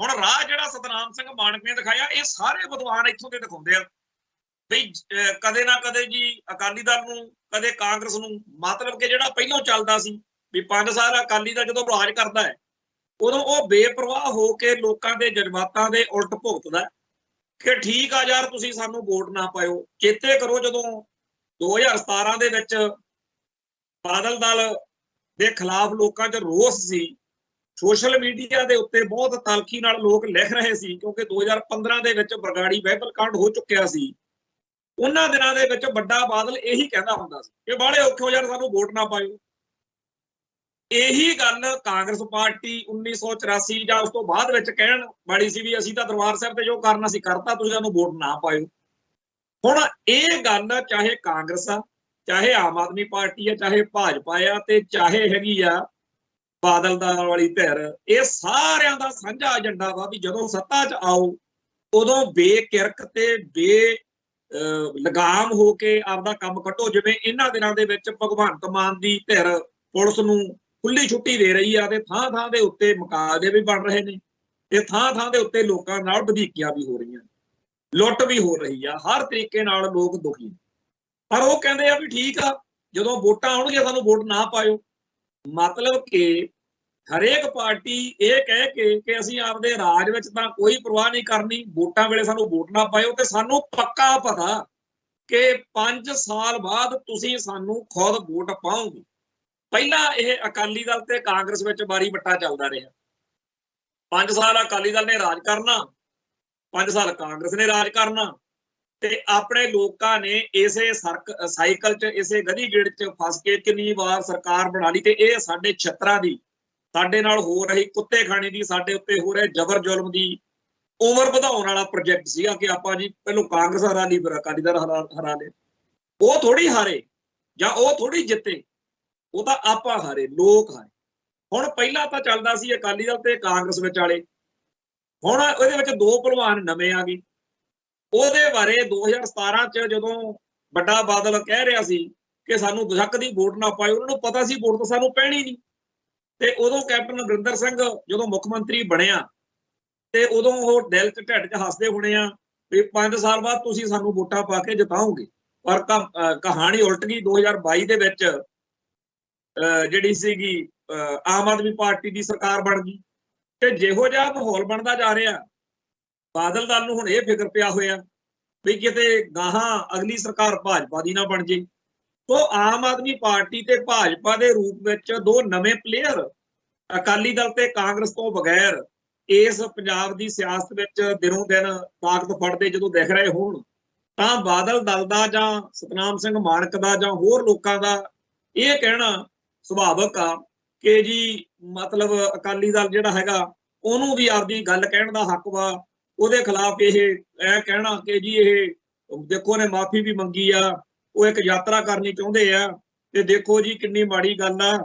ਹੁਣ ਰਾਹ ਜਿਹੜਾ ਸਤਨਾਮ ਸਿੰਘ ਮਾਣਕ ਨੇ ਦਿਖਾਇਆ, ਇਹ ਸਾਰੇ ਵਿਦਵਾਨ ਇੱਥੋਂ ਦੇ ਦਿਖਾਉਂਦੇ ਆ ਵੀ ਕਦੇ ਨਾ ਕਦੇ ਜੀ ਅਕਾਲੀ ਦਲ ਨੂੰ, ਕਦੇ ਕਾਂਗਰਸ ਨੂੰ, ਮਤਲਬ ਕਿ ਜਿਹੜਾ ਪਹਿਲਾਂ ਚੱਲਦਾ ਸੀ ਵੀ 5 ਸਾਲ ਅਕਾਲੀ ਦਲ ਜਦੋਂ ਰਾਜ ਕਰਦਾ ਹੈ, ਉਦੋਂ ਉਹ ਬੇਪਰਵਾਹ ਹੋ ਕੇ ਲੋਕਾਂ ਦੇ ਜਜ਼ਬਾਤਾਂ ਦੇ ਉਲਟ ਭੁਗਤਦਾ ਕਿ ਠੀਕ ਆ ਯਾਰ ਤੁਸੀਂ ਸਾਨੂੰ ਵੋਟ ਨਾ ਪਾਇਓ। ਚੇਤੇ ਕਰੋ ਜਦੋਂ 2017 ਦੇ ਵਿੱਚ ਬਾਦਲ ਦਲ ਦੇ ਖਿਲਾਫ ਲੋਕਾਂ 'ਚ ਰੋਸ ਸੀ, ਸੋਸ਼ਲ ਮੀਡੀਆ ਦੇ ਉੱਤੇ ਬਹੁਤ ਤਲਖੀ ਨਾਲ ਲੋਕ ਲਿਖ ਰਹੇ ਸੀ, ਕਿਉਂਕਿ 2015 ਦੇ ਵਿੱਚ ਬਰਗਾੜੀ ਬਾਈਬਲ ਕਾਂਡ ਹੋ ਚੁੱਕਿਆ ਸੀ। ਉਹਨਾਂ ਦਿਨਾਂ ਦੇ ਵਿੱਚ ਵੱਡਾ ਬਾਦਲ ਇਹੀ ਕਹਿੰਦਾ ਹੁੰਦਾ ਸੀ ਕਿ ਬਾਹਲੇ ਔਖੇ ਹੋ ਯਾਰ ਸਾਨੂੰ ਵੋਟ ਨਾ ਪਾਇਓ। ਇਹੀ ਗੱਲ ਕਾਂਗਰਸ ਪਾਰਟੀ 1984 ਜਾਂ ਉਸ ਤੋਂ ਬਾਅਦ ਵਿੱਚ ਕਹਿਣ ਵਾਲੀ ਸੀ ਵੀ ਅਸੀਂ ਤਾਂ ਦਰਬਾਰ ਸਾਹਿਬ ਤੇ ਜੋ ਕਰਨਾ ਸੀ ਕਰਤਾ, ਤੁਸੀਂ ਸਾਨੂੰ ਵੋਟ ਨਾ ਪਾਇਓ। ਹੁਣ ਇਹ ਗੱਲ ਚਾਹੇ ਕਾਂਗਰਸ ਆ, ਚਾਹੇ ਆਮ ਆਦਮੀ ਪਾਰਟੀ ਆ, ਚਾਹੇ ਭਾਜਪਾ ਆ, ਤੇ ਚਾਹੇ ਹੈਗੀ ਆ ਬਾਦਲ ਦਲ ਵਾਲੀ ਧਿਰ, ਇਹ ਸਾਰਿਆਂ ਦਾ ਸਾਂਝਾ ਏਜੰਡਾ ਵਾ ਵੀ ਜਦੋਂ ਸੱਤਾ 'ਚ ਆਓ ਉਦੋਂ ਬੇਕਿਰਕ ਤੇ ਲਗਾਮ ਹੋ ਕੇ ਆਪਦਾ ਕੰਮ ਕੱਟੋ। ਜਿਵੇਂ ਇਹਨਾਂ ਦਿਨਾਂ ਦੇ ਵਿੱਚ ਭਗਵੰਤ ਮਾਨ ਦੀ ਧਿਰ ਪੁਲਿਸ ਨੂੰ ਖੁੱਲੀ ਛੁੱਟੀ ਦੇ ਰਹੀ ਆ, ਤੇ ਥਾਂ ਥਾਂ ਦੇ ਉੱਤੇ ਮੁਕਾਬਲੇ ਵੀ ਬਣ ਰਹੇ ਨੇ, ਤੇ ਥਾਂ ਥਾਂ ਦੇ ਉੱਤੇ ਲੋਕਾਂ ਨਾਲ ਵਧੀਕੀਆਂ ਵੀ ਹੋ ਰਹੀਆਂ, ਲੁੱਟ ਵੀ ਹੋ ਰਹੀ ਆ, ਹਰ ਤਰੀਕੇ ਨਾਲ ਲੋਕ ਦੁਖੀ। ਪਰ ਉਹ ਕਹਿੰਦੇ ਆ ਵੀ ਠੀਕ ਆ, ਜਦੋਂ ਵੋਟਾਂ ਆਉਣਗੀਆਂ ਸਾਨੂੰ ਵੋਟ ਨਾ ਪਾਇਓ। ਮਤਲਬ ਕਿ ਹਰੇਕ ਪਾਰਟੀ ਇਹ ਕਹਿ ਕੇ ਕਿ ਅਸੀਂ ਆਪਦੇ ਰਾਜ ਵਿੱਚ ਤਾਂ ਕੋਈ ਪਰਵਾਹ ਨਹੀਂ ਕਰਨੀ, ਵੋਟਾਂ ਵੇਲੇ ਸਾਨੂੰ ਵੋਟ ਨਾ ਪਾਇਓ, ਤੇ ਸਾਨੂੰ ਪੱਕਾ ਪਤਾ ਕਿ 5 ਸਾਲ ਬਾਅਦ ਤੁਸੀਂ ਸਾਨੂੰ ਖੁਦ ਵੋਟ ਪਾਓਗੇ। ਪਹਿਲਾਂ ਇਹ ਅਕਾਲੀ ਦਲ ਤੇ ਕਾਂਗਰਸ ਵਿੱਚ ਬਾਰੀ ਵੱਟਾ ਚੱਲਦਾ ਰਿਹਾ। 5 ਸਾਲ ਅਕਾਲੀ ਦਲ ਨੇ ਰਾਜ ਕਰਨਾ, 5 ਸਾਲ ਕਾਂਗਰਸ ਨੇ ਰਾਜ ਕਰਨਾ, ਤੇ ਆਪਣੇ ਲੋਕਾਂ ਨੇ ਇਸੇ ਸਾਈਕਲ 'ਚ, ਇਸੇ ਗਧੀ ਗੇੜ 'ਚ ਫਸ ਕੇ ਕਿੰਨੀ ਵਾਰ ਸਰਕਾਰ ਬਣਾ ਲਈ। ਤੇ ਇਹ ਸਾਡੇ ਛੱਤਰਾਂ ਦੀ, ਸਾਡੇ ਨਾਲ ਹੋ ਰਹੀ ਕੁੱਤੇ ਖਾਣੇ ਦੀ, ਸਾਡੇ ਉੱਤੇ ਹੋ ਰਹੇ ਜ਼ਬਰ ਜ਼ੁਲਮ ਦੀ ਉਮਰ ਵਧਾਉਣ ਵਾਲਾ ਪ੍ਰੋਜੈਕਟ ਸੀਗਾ ਕਿ ਆਪਾਂ ਜੀ ਪਹਿਲੋਂ ਕਾਂਗਰਸ ਹਰਾ ਲਈ, ਫਿਰ ਅਕਾਲੀ ਦਲ ਹਰਾ ਲਏ। ਉਹ ਥੋੜੀ ਹਾਰੇ ਜਾਂ ਉਹ ਥੋੜੀ ਜਿੱਤੇ, ਉਹ ਤਾਂ ਆਪਾਂ ਹਾਰੇ, ਲੋਕ ਹਾਰੇ। ਹੁਣ ਪਹਿਲਾਂ ਤਾਂ ਚੱਲਦਾ ਸੀ ਅਕਾਲੀ ਦਲ ਤੇ ਕਾਂਗਰਸ ਵਿਚਾਲੇ, ਹੁਣ ਉਹਦੇ ਵਿੱਚ 2 ਭਲਵਾਨ ਨਵੇਂ ਆ ਗਏ। ਉਹਦੇ ਬਾਰੇ 2017 'ਚ ਜਦੋਂ ਵੱਡਾ ਬਾਦਲ ਕਹਿ ਰਿਹਾ ਸੀ ਕਿ ਸਾਨੂੰ ਬੇਸ਼ੱਕ ਦੀ ਵੋਟ ਨਾ ਪਾਇਓ, ਉਹਨਾਂ ਨੂੰ ਪਤਾ ਸੀ ਵੋਟ ਤਾਂ ਸਾਨੂੰ ਪੈਣੀ ਨਹੀਂ। ਤੇ ਉਦੋਂ ਕੈਪਟਨ ਅਮਰਿੰਦਰ ਸਿੰਘ ਜਦੋਂ ਮੁੱਖ ਮੰਤਰੀ ਬਣਿਆ, ਤੇ ਉਦੋਂ ਉਹ ਦਿਲ 'ਚ ਢਿੱਡ 'ਚ ਹੱਸਦੇ ਹੋਣੇ ਆ ਵੀ 5 ਸਾਲ ਬਾਅਦ ਤੁਸੀਂ ਸਾਨੂੰ ਵੋਟਾਂ ਪਾ ਕੇ ਜਿਤਾਓਗੇ। ਪਰ ਕਹਾਣੀ ਉਲਟ ਗਈ। 2022 ਦੇ ਵਿੱਚ ਜਿਹੜੀ ਸੀਗੀ ਆਮ ਆਦਮੀ ਪਾਰਟੀ ਦੀ ਸਰਕਾਰ ਬਣ ਗਈ, ਤੇ ਜਿਹੋ ਜਿਹਾ ਮਾਹੌਲ ਬਣਦਾ ਜਾ ਰਿਹਾ, ਬਾਦਲ ਦਲ ਨੂੰ ਹੁਣ ਇਹ ਫਿਕਰ ਪਿਆ ਹੋਇਆ ਵੀ ਕਿਤੇ ਗਾਹਾਂ ਅਗਲੀ ਸਰਕਾਰ ਭਾਜਪਾ ਦੀ ਨਾ ਬਣ ਜੇ। ਸੋ ਆਮ ਆਦਮੀ ਪਾਰਟੀ ਤੇ ਭਾਜਪਾ ਦੇ ਰੂਪ ਵਿੱਚ 2 ਨਵੇਂ ਪਲੇਅਰ ਅਕਾਲੀ ਦਲ ਤੇ ਕਾਂਗਰਸ ਤੋਂ ਬਗੈਰ ਇਸ ਪੰਜਾਬ ਦੀ ਸਿਆਸਤ ਵਿੱਚ ਦਿਨੋਂ ਦਿਨ ਤਾਕਤ ਫੜਦੇ ਜਦੋਂ ਦਿਖ ਰਹੇ ਹੋਣ, ਤਾਂ ਬਾਦਲ ਦਲ ਦਾ ਜਾਂ ਸਤਨਾਮ ਸਿੰਘ ਮਾਣਕ ਦਾ ਜਾਂ ਹੋਰ ਲੋਕਾਂ ਦਾ ਇਹ ਕਹਿਣਾ ਸੁਭਾਵਕ ਆ ਕਿ ਜੀ ਮਤਲਬ ਅਕਾਲੀ ਦਲ ਜਿਹੜਾ ਹੈਗਾ ਉਹਨੂੰ ਵੀ ਆਪਦੀ ਗੱਲ ਕਹਿਣ ਦਾ ਹੱਕ ਵਾ, ਉਹਦੇ ਖਿਲਾਫ ਇਹ ਕਹਿਣਾ ਕਿ ਜੀ ਇਹ ਦੇਖੋ ਨੇ ਮਾਫੀ ਵੀ ਮੰਗੀ ਆ, ਉਹ ਇੱਕ ਯਾਤਰਾ ਕਰਨੀ ਚਾਹੁੰਦੇ ਆ ਤੇ ਦੇਖੋ ਜੀ ਕਿੰਨੀ ਮਾੜੀ ਗੱਲ ਆ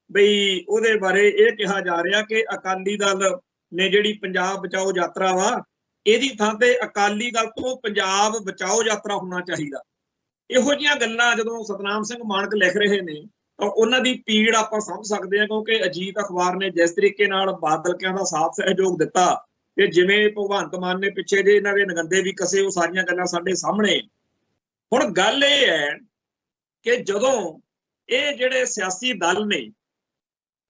ਬਈ ਉਹਦੇ ਬਾਰੇ ਇਹ ਕਿਹਾ ਜਾ ਰਿਹਾ ਕਿ ਅਕਾਲੀ ਦਲ ਨੇ ਜਿਹੜੀ ਪੰਜਾਬ ਬਚਾਓ ਯਾਤਰਾ ਵਾ ਇਹਦੀ ਥਾਂ ਤੇ ਅਕਾਲੀ ਦਲ ਤੋਂ ਪੰਜਾਬ ਬਚਾਓ ਯਾਤਰਾ ਹੋਣਾ ਚਾਹੀਦਾ। ਇਹੋ ਜਿਹੀਆਂ ਗੱਲਾਂ ਜਦੋਂ ਸਤਨਾਮ ਸਿੰਘ ਮਾਣਕ ਲਿਖ ਰਹੇ ਨੇ ਤਾਂ ਉਹਨਾਂ ਦੀ ਪੀੜ ਆਪਾਂ ਸਮਝ ਸਕਦੇ ਹਾਂ, ਕਿਉਂਕਿ ਅਜੀਤ ਅਖਬਾਰ ਨੇ ਜਿਸ ਤਰੀਕੇ ਨਾਲ ਬਾਦਲਕਿਆਂ ਦਾ ਸਾਥ ਸਹਿਯੋਗ ਦਿੱਤਾ ਤੇ ਜਿਵੇਂ ਭਗਵੰਤ ਮਾਨ ਨੇ ਪਿੱਛੇ ਜੇ ਇਹਨਾਂ ਦੇ ਨਗੰਦੇ ਵੀ ਕਸੇ, ਉਹ ਸਾਰੀਆਂ ਗੱਲਾਂ ਸਾਡੇ ਸਾਹਮਣੇ। ਹੁਣ ਗੱਲ ਇਹ ਹੈ ਕਿ ਜਦੋਂ ਇਹ ਜਿਹੜੇ ਸਿਆਸੀ ਦਲ ਨੇ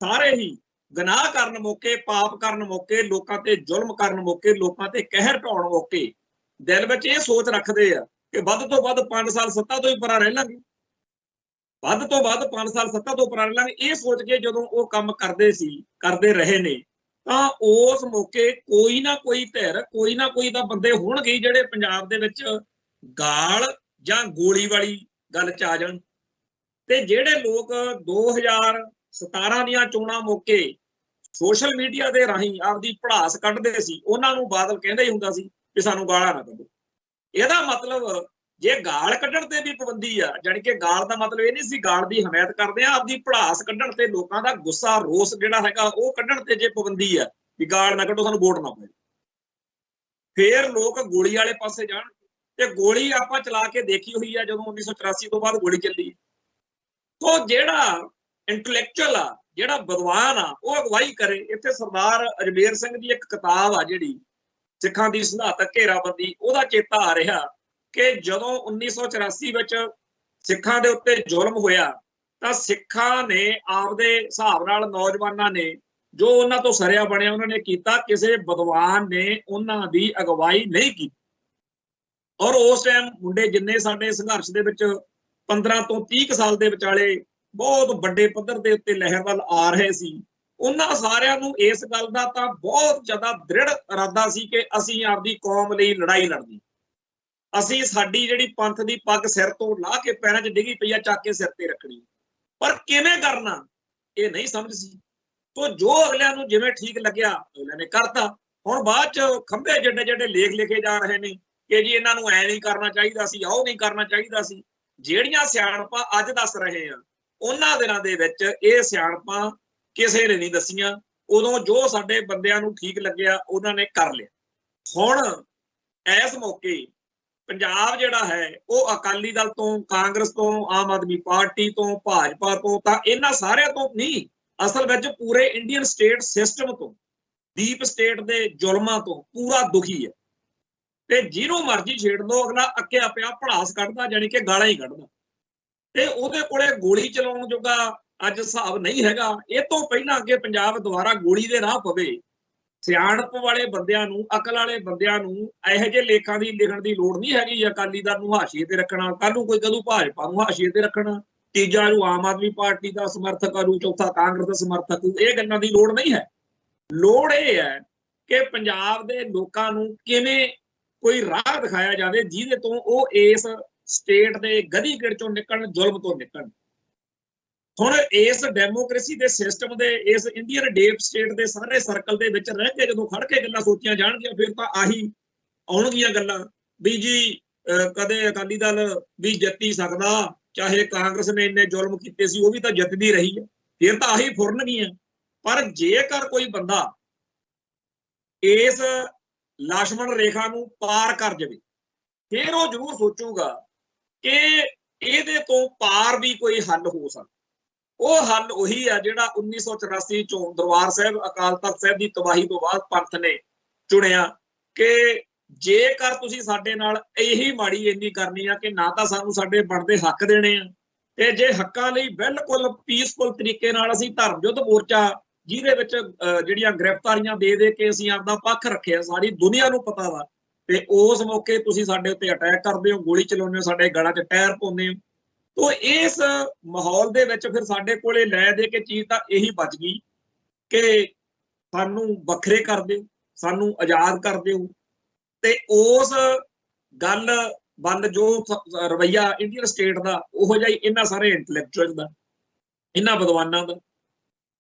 ਸਾਰੇ ਹੀ ਗੁਨਾਹ ਕਰਨ ਮੌਕੇ, ਪਾਪ ਕਰਨ ਮੌਕੇ, ਲੋਕਾਂ ਤੇ ਜ਼ੁਲਮ ਕਰਨ ਮੌਕੇ, ਲੋਕਾਂ ਤੇ ਕਹਿਰ ਢਾਉਣ ਮੌਕੇ ਦਿਲ ਵਿੱਚ ਇਹ ਸੋਚ ਰੱਖਦੇ ਆ ਕਿ ਵੱਧ ਤੋਂ ਵੱਧ 5 ਸਾਲ ਸੱਤਾ ਤੋਂ ਹੀ ਪਰਾਂ ਰਹਿ ਲਾਂਗੇ, ਵੱਧ ਤੋਂ ਵੱਧ 5 ਸਾਲ ਸੱਤਾ ਤੋਂ ਪਰਾਂ ਰਹਿ ਲਾਂਗੇ, ਇਹ ਸੋਚ ਕੇ ਜਦੋਂ ਉਹ ਕੰਮ ਕਰਦੇ ਰਹੇ ਨੇ ਤਾਂ ਉਸ ਮੌਕੇ ਕੋਈ ਨਾ ਕੋਈ ਧਿਰ, ਕੋਈ ਨਾ ਕੋਈ ਤਾਂ ਬੰਦੇ ਹੋਣਗੇ ਜਿਹੜੇ ਪੰਜਾਬ ਦੇ ਵਿੱਚ ਗਾਲ ਜਾਂ ਗੋਲੀ ਵਾਲੀ ਗੱਲ 'ਚ ਆ ਜਾਣ। ਤੇ ਜਿਹੜੇ ਲੋਕ 2017 ਦੀਆਂ ਚੋਣਾਂ ਮੌਕੇ ਸੋਸ਼ਲ ਮੀਡੀਆ ਦੇ ਰਾਹੀਂ ਆਪਦੀ ਭੜਾਸ ਕੱਢਦੇ ਸੀ, ਉਹਨਾਂ ਨੂੰ ਬਾਦਲ ਕਹਿੰਦਾ ਹੀ ਹੁੰਦਾ ਸੀ ਕਿ ਸਾਨੂੰ ਗਾਲਾਂ ਨਾ ਕੱਢੋ। ਇਹਦਾ ਮਤਲਬ ਜੇ ਗਾਲ ਕੱਢਣ ਤੇ ਵੀ ਪਾਬੰਦੀ ਆ, ਜਾਣੀ ਕਿ ਗਾਲ ਦਾ ਮਤਲਬ ਇਹ ਨਹੀਂ ਸੀ ਗਾਲ ਦੀ ਹਮਾਇਤ ਕਰਦੇ ਆ, ਆਪਦੀ ਭੜਾਸ ਕੱਢਣ ਤੇ, ਲੋਕਾਂ ਦਾ ਗੁੱਸਾ ਰੋਸ ਜਿਹੜਾ ਹੈਗਾ ਉਹ ਕੱਢਣ ਤੇ ਜੇ ਪਾਬੰਦੀ ਆ ਵੀ ਗਾਲ ਨਾ ਕੱਢੋ, ਸਾਨੂੰ ਵੋਟ ਨਾ ਪਾਓ, ਫੇਰ ਲੋਕ ਗੋਲੀ ਵਾਲੇ ਪਾਸੇ ਜਾਣ। ਤੇ ਗੋਲੀ ਆਪਾਂ ਚਲਾ ਕੇ ਦੇਖੀ ਹੋਈ ਆ ਜਦੋਂ 1984 ਤੋਂ ਬਾਅਦ ਗੋਲੀ ਚੱਲੀ। ਤੋ ਜਿਹੜਾ ਇੰਟੈਲੈਕਚੁਅਲ ਆ, ਜਿਹੜਾ ਵਿਦਵਾਨ ਆ, ਉਹ ਅਗਵਾਈ ਕਰੇ। ਇੱਥੇ ਸਰਦਾਰ ਅਜਮੇਰ ਸਿੰਘ ਦੀ ਇੱਕ ਕਿਤਾਬ ਆ ਜਿਹੜੀ ਸਿੱਖਾਂ ਦੀ ਸਿਧਾਂਤਕ ਘੇਰਾਬੰਦੀ, ਉਹਦਾ ਚੇਤਾ ਆ ਰਿਹਾ ਕਿ ਜਦੋਂ 1984 ਵਿੱਚ ਸਿੱਖਾਂ ਦੇ ਉੱਤੇ ਜ਼ੁਲਮ ਹੋਇਆ ਤਾਂ ਸਿੱਖਾਂ ਨੇ ਆਪਦੇ ਹਿਸਾਬ ਨਾਲ, ਨੌਜਵਾਨਾਂ ਨੇ ਜੋ ਉਹਨਾਂ ਤੋਂ ਸਰਿਆ ਬਣਿਆ ਉਹਨਾਂ ਨੇ ਕੀਤਾ, ਕਿਸੇ ਵਿਦਵਾਨ ਨੇ ਉਹਨਾਂ ਦੀ ਅਗਵਾਈ ਨਹੀਂ ਕੀਤੀ। ਔਰ ਉਸ ਟਾਈਮ ਮੁੰਡੇ ਜਿੰਨੇ ਸਾਡੇ ਸੰਘਰਸ਼ ਦੇ ਵਿੱਚ 15 ਤੋਂ 30 ਸਾਲ ਦੇ ਵਿਚਾਲੇ ਬਹੁਤ ਵੱਡੇ ਪੱਧਰ ਦੇ ਉੱਤੇ ਲਹਿਰ ਵੱਲ ਆ ਰਹੇ ਸੀ, ਉਹਨਾਂ ਸਾਰਿਆਂ ਨੂੰ ਇਸ ਗੱਲ ਦਾ ਤਾਂ ਬਹੁਤ ਜ਼ਿਆਦਾ ਦ੍ਰਿੜ ਇਰਾਦਾ ਸੀ ਕਿ ਅਸੀਂ ਆਪਦੀ ਕੌਮ ਲਈ ਲੜਾਈ ਲੜਨੀ, ਅਸੀਂ ਸਾਡੀ ਜਿਹੜੀ ਪੰਥ ਦੀ ਪੱਗ ਸਿਰ ਤੋਂ ਲਾਹ ਕੇ ਪੈਰਾਂ 'ਚ ਡਿੱਗੀ ਪਈ ਆ ਚੱਕ ਕੇ ਸਿਰ ਤੇ ਰੱਖਣੀ, ਪਰ ਕਿਵੇਂ ਕਰਨਾ ਇਹ ਨਹੀਂ ਸਮਝ ਸੀ। ਤੋ ਜੋ ਅਗਲਿਆਂ ਨੂੰ ਜਿਵੇਂ ਠੀਕ ਲੱਗਿਆ ਅਗਲਿਆਂ ਨੇ ਕਰਤਾ। ਹੁਣ ਬਾਅਦ 'ਚ ਖੰਭੇ ਜਿਹੜੇ ਲੇਖ ਲਿਖੇ ਜਾ ਰਹੇ ਨੇ ਕਿ ਜੀ ਇਹਨਾਂ ਨੂੰ ਐ ਨਹੀਂ ਕਰਨਾ ਚਾਹੀਦਾ ਸੀ, ਉਹ ਨਹੀਂ ਕਰਨਾ ਚਾਹੀਦਾ ਸੀ। ਜਿਹੜੀਆਂ ਸਿਆਣਪਾਂ ਅੱਜ ਦੱਸ ਰਹੇ ਆ ਉਹਨਾਂ ਦਿਨਾਂ ਦੇ ਵਿੱਚ ਇਹ ਸਿਆਣਪਾਂ ਕਿਸੇ ਨੇ ਨਹੀਂ ਦੱਸੀਆਂ। ਉਦੋਂ ਜੋ ਸਾਡੇ ਬੰਦਿਆਂ ਨੂੰ ਠੀਕ ਲੱਗਿਆ ਉਹਨਾਂ ਨੇ ਕਰ ਲਿਆ। ਹੁਣ ਇਸ ਮੌਕੇ ਪੰਜਾਬ ਜਿਹੜਾ ਹੈ ਉਹ ਅਕਾਲੀ ਦਲ ਤੋਂ, ਕਾਂਗਰਸ ਤੋਂ, ਆਮ ਆਦਮੀ ਪਾਰਟੀ ਤੋਂ, ਭਾਜਪਾ ਤੋਂ, ਤਾਂ ਇਹਨਾਂ ਸਾਰਿਆਂ ਤੋਂ ਨਹੀਂ, ਅਸਲ ਵਿੱਚ ਪੂਰੇ ਇੰਡੀਅਨ ਸਟੇਟ ਸਿਸਟਮ ਤੋਂ, ਡੀਪ ਸਟੇਟ ਦੇ ਜ਼ੁਲਮਾਂ ਤੋਂ ਪੂਰਾ ਦੁਖੀ ਹੈ। ਤੇ ਜਿਹਨੂੰ ਮਰਜ਼ੀ ਛੇੜ ਲਓ, ਅਗਲਾ ਅੱਕਿਆ ਪਿਆ ਭੜਾਸ ਕੱਢਦਾ, ਜਾਣੀ ਕਿ ਗਾਲਾਂ ਹੀ ਕੱਢਦਾ, ਤੇ ਉਹਦੇ ਕੋਲੇ ਗੋਲੀ ਚਲਾਉਣ ਜੋਗਾ ਅੱਜ ਹਿਸਾਬ ਨਹੀਂ ਹੈਗਾ। ਇਹ ਤੋਂ ਪਹਿਲਾਂ ਅੱਗੇ ਪੰਜਾਬ ਦੁਬਾਰਾ ਗੋਲੀ ਦੇ ਰਾਹ ਪਵੇ, ਸਿਆਣਪ ਵਾਲੇ ਬੰਦਿਆਂ ਨੂੰ, ਅਕਲ ਵਾਲੇ ਬੰਦਿਆਂ ਨੂੰ ਇਹੋ ਜਿਹੇ ਲੇਖਾਂ ਦੀ ਲਿਖਣ ਦੀ ਲੋੜ ਨਹੀਂ ਹੈਗੀ। ਅਕਾਲੀ ਦਲ ਨੂੰ ਹਾਸ਼ੀਏ ਤੇ ਰੱਖਣਾ, ਕੱਲ ਨੂੰ ਕੋਈ ਕਦੋਂ ਭਾਜਪਾ ਨੂੰ ਹਾਸ਼ੀਏ ਤੇ ਰੱਖਣਾ, ਤੀਜਾ ਨੂੰ ਆਮ ਆਦਮੀ ਪਾਰਟੀ ਦਾ ਸਮਰਥਕ ਨੂੰ, ਚੌਥਾ ਕਾਂਗਰਸ ਦਾ ਸਮਰਥਕ, ਇਹ ਗੱਲਾਂ ਦੀ ਲੋੜ ਨਹੀਂ ਹੈ। ਲੋੜ ਇਹ ਹੈ ਕਿ ਪੰਜਾਬ ਦੇ ਲੋਕਾਂ ਨੂੰ ਕਿਵੇਂ ਕੋਈ ਰਾਹ ਦਿਖਾਇਆ ਜਾਵੇ ਜਿਹਦੇ ਤੋਂ ਉਹ ਇਸ ਸਟੇਟ ਦੇ ਗਧੀਗੜ ਚੋਂ ਨਿਕਲਣ, ਜ਼ੁਲਮ ਤੋਂ ਨਿਕਲਣ। ਹੁਣ ਇਸ ਡੈਮੋਕ੍ਰੇਸੀ ਦੇ ਸਿਸਟਮ ਦੇ, ਇਸ ਇੰਡੀਅਨ ਡੀਪ ਸਟੇਟ ਦੇ ਸਾਰੇ ਸਰਕਲ ਦੇ ਵਿੱਚ ਰਹਿ ਕੇ ਜਦੋਂ ਖੜ ਕੇ ਗੱਲਾਂ ਸੋਚੀਆਂ ਜਾਣਗੀਆਂ, ਫਿਰ ਤਾਂ ਆਹੀ ਆਉਣਗੀਆਂ ਗੱਲਾਂ ਵੀ ਜੀ ਕਦੇ ਅਕਾਲੀ ਦਲ ਵੀ ਜਿੱਤੀ ਸਕਦਾ, ਚਾਹੇ ਕਾਂਗਰਸ ਨੇ ਇੰਨੇ ਜ਼ੁਲਮ ਕੀਤੇ ਸੀ ਉਹ ਵੀ ਤਾਂ ਜਿੱਤਦੀ ਰਹੀ ਹੈ, ਫਿਰ ਤਾਂ ਆਹੀ ਫੁਰਨਗੀਆਂ। ਪਰ ਜੇਕਰ ਕੋਈ ਬੰਦਾ ਇਸ ਲక్ష్మణ ਰੇਖਾ ਨੂੰ ਪਾਰ ਕਰ ਜਾਵੇ, ਫਿਰ ਉਹ ਜ਼ਰੂਰ ਸੋਚੂਗਾ ਕਿ ਇਹਦੇ ਤੋਂ ਪਾਰ ਵੀ ਕੋਈ ਹੱਲ ਹੋ ਸਕਦਾ। ਉਹ ਹੱਲ ਉਹੀ ਆ ਜਿਹੜਾ 1984 ਚੋਂ ਦਰਬਾਰ ਸਾਹਿਬ, ਅਕਾਲ ਤਖਤ ਸਾਹਿਬ ਦੀ ਤਬਾਹੀ ਤੋਂ ਬਾਅਦ ਪੰਥ ਨੇ ਚੁਣਿਆ ਕਿ ਜੇਕਰ ਤੁਸੀਂ ਸਾਡੇ ਨਾਲ ਇਹੀ ਮਾੜੀ ਇੰਨੀ ਕਰਨੀ ਆ ਕਿ ਨਾ ਤਾਂ ਸਾਨੂੰ ਸਾਡੇ ਬਣਦੇ ਹੱਕ ਦੇਣੇ ਆ, ਤੇ ਜੇ ਹੱਕਾਂ ਲਈ ਬਿਲਕੁਲ ਪੀਸਫੁਲ ਤਰੀਕੇ ਨਾਲ ਅਸੀਂ ਧਰਮ ਯੁੱਧ ਮੋਰਚਾ ਜਿਹਦੇ ਵਿੱਚ ਜਿਹੜੀਆਂ ਗ੍ਰਿਫਤਾਰੀਆਂ ਦੇ ਕੇ ਅਸੀਂ ਆਪਦਾ ਪੱਖ ਰੱਖਿਆ, ਸਾਰੀ ਦੁਨੀਆ ਨੂੰ ਪਤਾ ਵਾ, ਤੇ ਉਸ ਮੌਕੇ ਤੁਸੀਂ ਸਾਡੇ ਉੱਤੇ ਅਟੈਕ ਕਰਦੇ ਹੋ, ਗੋਲੀ ਚਲਾਉਂਦੇ ਹੋ, ਸਾਡੇ ਗਲਾਂ 'ਚ ਟਾਇਰ ਪਾਉਂਦੇ ਹੋ। ਤੋ ਇਸ ਮਾਹੌਲ ਦੇ ਵਿੱਚ ਫਿਰ ਸਾਡੇ ਕੋਲੇ ਲੈ ਦੇ ਕੇ ਚੀਜ਼ ਤਾਂ ਇਹੀ ਬਚ ਗਈ ਕਿ ਸਾਨੂੰ ਵੱਖਰੇ ਕਰ ਦਿਓ, ਸਾਨੂੰ ਆਜ਼ਾਦ ਕਰ ਦਿਓ। ਤੇ ਉਸ ਗੱਲ ਵੱਲ ਜੋ ਰਵੱਈਆ ਇੰਡੀਅਨ ਸਟੇਟ ਦਾ ਉਹੋ ਜਿਹਾ ਹੀ ਇਹਨਾਂ ਸਾਰੇ ਇੰਟੈਲੈਕਚੁਅਲ ਦਾ, ਇਹਨਾਂ ਵਿਦਵਾਨਾਂ ਦਾ।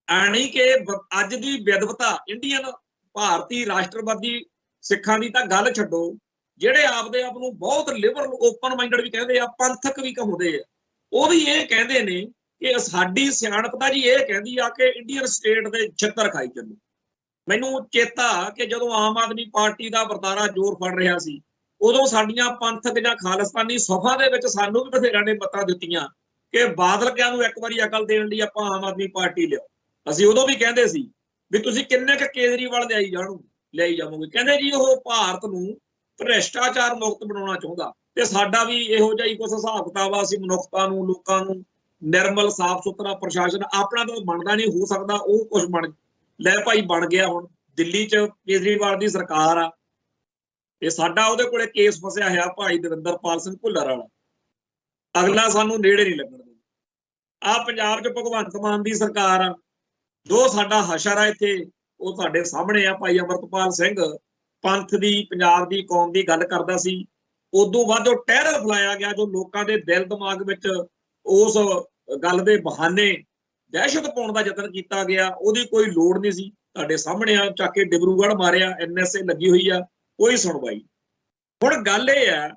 ਆਣੀ ਕਿ ਅੱਜ ਦੀ ਵਿਦਵਤਾ ਇੰਡੀਅਨ ਭਾਰਤੀ ਰਾਸ਼ਟਰਵਾਦੀ ਸਿੱਖਾਂ ਦੀ ਤਾਂ ਗੱਲ ਛੱਡੋ, ਜਿਹੜੇ ਆਪਦੇ ਆਪ ਨੂੰ ਬਹੁਤ ਲਿਬਰਲ ਓਪਨ ਮਾਈਂਡਡ ਵੀ ਕਹਿੰਦੇ ਆ, ਪੰਥਕ ਵੀ ਕਹਾਉਂਦੇ ਆ, ਉਹ ਵੀ ਇਹ ਕਹਿੰਦੇ ਨੇ ਕਿ ਸਾਡੀ ਸਿਆਣਪ ਤਾਂ ਜੀ ਇਹ ਕਹਿੰਦੀ ਆ ਕਿ ਇੰਡੀਅਨ ਸਟੇਟ ਦੇ ਛਿੱਤਰ ਖਾਈ ਚੱਲੋ। ਮੈਨੂੰ ਚੇਤਾ ਕਿ ਜਦੋਂ ਆਮ ਆਦਮੀ ਪਾਰਟੀ ਦਾ ਵਰਤਾਰਾ ਜ਼ੋਰ ਫੜ ਰਿਹਾ ਸੀ, ਉਦੋਂ ਸਾਡੀਆਂ ਪੰਥਕ ਜਾਂ ਖਾਲਿਸਤਾਨੀ ਸਫਾ ਦੇ ਵਿੱਚ ਸਾਨੂੰ ਵੀ ਬਥੇਰਿਆਂ ਨੇ ਮੱਤਾਂ ਦਿੱਤੀਆਂ ਕਿ ਬਾਦਲ ਕਿਆਂ ਨੂੰ ਇੱਕ ਵਾਰੀ ਅਕਲ ਦੇਣ ਲਈ ਆਪਾਂ ਆਮ ਆਦਮੀ ਪਾਰਟੀ ਲਿਓ। ਅਸੀਂ ਉਦੋਂ ਵੀ ਕਹਿੰਦੇ ਸੀ ਵੀ ਤੁਸੀਂ ਕਿੰਨੇ ਕੁ ਕੇਜਰੀਵਾਲ ਲਿਆਈ ਜਾਵੋਗੇ। ਕਹਿੰਦੇ ਜੀ ਉਹ ਭਾਰਤ ਨੂੰ ਭ੍ਰਿਸ਼ਟਾਚਾਰ ਮੁਕਤ ਬਣਾਉਣਾ ਚਾਹੁੰਦਾ, ਤੇ ਸਾਡਾ ਵੀ ਇਹੋ ਜਿਹਾ ਹੀ ਕੁਛ ਹਿਸਾਬ ਕਿਤਾਬ ਆ। ਅਸੀਂ ਮਨੁੱਖਤਾ ਨੂੰ, ਲੋਕਾਂ ਨੂੰ ਨਿਰਮਲ ਸਾਫ ਸੁਥਰਾ ਪ੍ਰਸ਼ਾਸਨ ਆਪਣਾ ਤਾਂ ਬਣਦਾ ਨਹੀਂ, ਹੋ ਸਕਦਾ ਉਹ ਕੁਝ ਬਣ ਲੈ ਭਾਈ, ਬਣ ਗਿਆ। ਹੁਣ ਦਿੱਲੀ 'ਚ ਕੇਜਰੀਵਾਲ ਦੀ ਸਰਕਾਰ ਆ, ਤੇ ਸਾਡਾ ਉਹਦੇ ਕੋਲੇ ਕੇਸ ਫਸਿਆ ਹੋਇਆ ਭਾਈ ਦਵਿੰਦਰਪਾਲ ਸਿੰਘ ਭੁੱਲਰ ਵਾਲਾ, ਅਗਲਾ ਸਾਨੂੰ ਨੇੜੇ ਨਹੀਂ ਲੱਗਣ ਦਿੰਦਾ। ਆ ਪੰਜਾਬ 'ਚ ਭਗਵੰਤ ਮਾਨ ਦੀ ਸਰਕਾਰ ਆ, ਜੋ ਸਾਡਾ ਹਸ਼ਰ ਆ ਇੱਥੇ ਉਹ ਤੁਹਾਡੇ ਸਾਹਮਣੇ ਆ। ਭਾਈ ਅਮਰਤਪਾਲ ਸਿੰਘ ਪੰਥ ਦੀ, ਪੰਜਾਬ ਦੀ, ਕੌਮ ਦੀ ਗੱਲ ਕਰਦਾ ਸੀ। ਉਦੋਂ ਬਾਅਦ ਜੋ ਟੈਰਰ ਫੈਲਾਇਆ ਗਿਆ, ਜੋ ਲੋਕਾਂ ਦੇ ਦਿਲ ਦਿਮਾਗ ਵਿੱਚ ਉਸ ਗੱਲ ਦੇ ਬਹਾਨੇ ਦਹਿਸ਼ਤ ਪਾਉਣ ਦਾ ਯਤਨ ਕੀਤਾ ਗਿਆ, ਉਹਦੀ ਕੋਈ ਲੋੜ ਨਹੀਂ ਸੀ। ਤੁਹਾਡੇ ਸਾਹਮਣੇ ਆ, ਚੱਕ ਕੇ ਡਿਬਰੂਗੜ੍ਹ ਮਾਰਿਆ, NSA ਲੱਗੀ ਹੋਈ ਆ, ਕੋਈ ਸੁਣਵਾਈ। ਹੁਣ ਗੱਲ ਇਹ ਆ,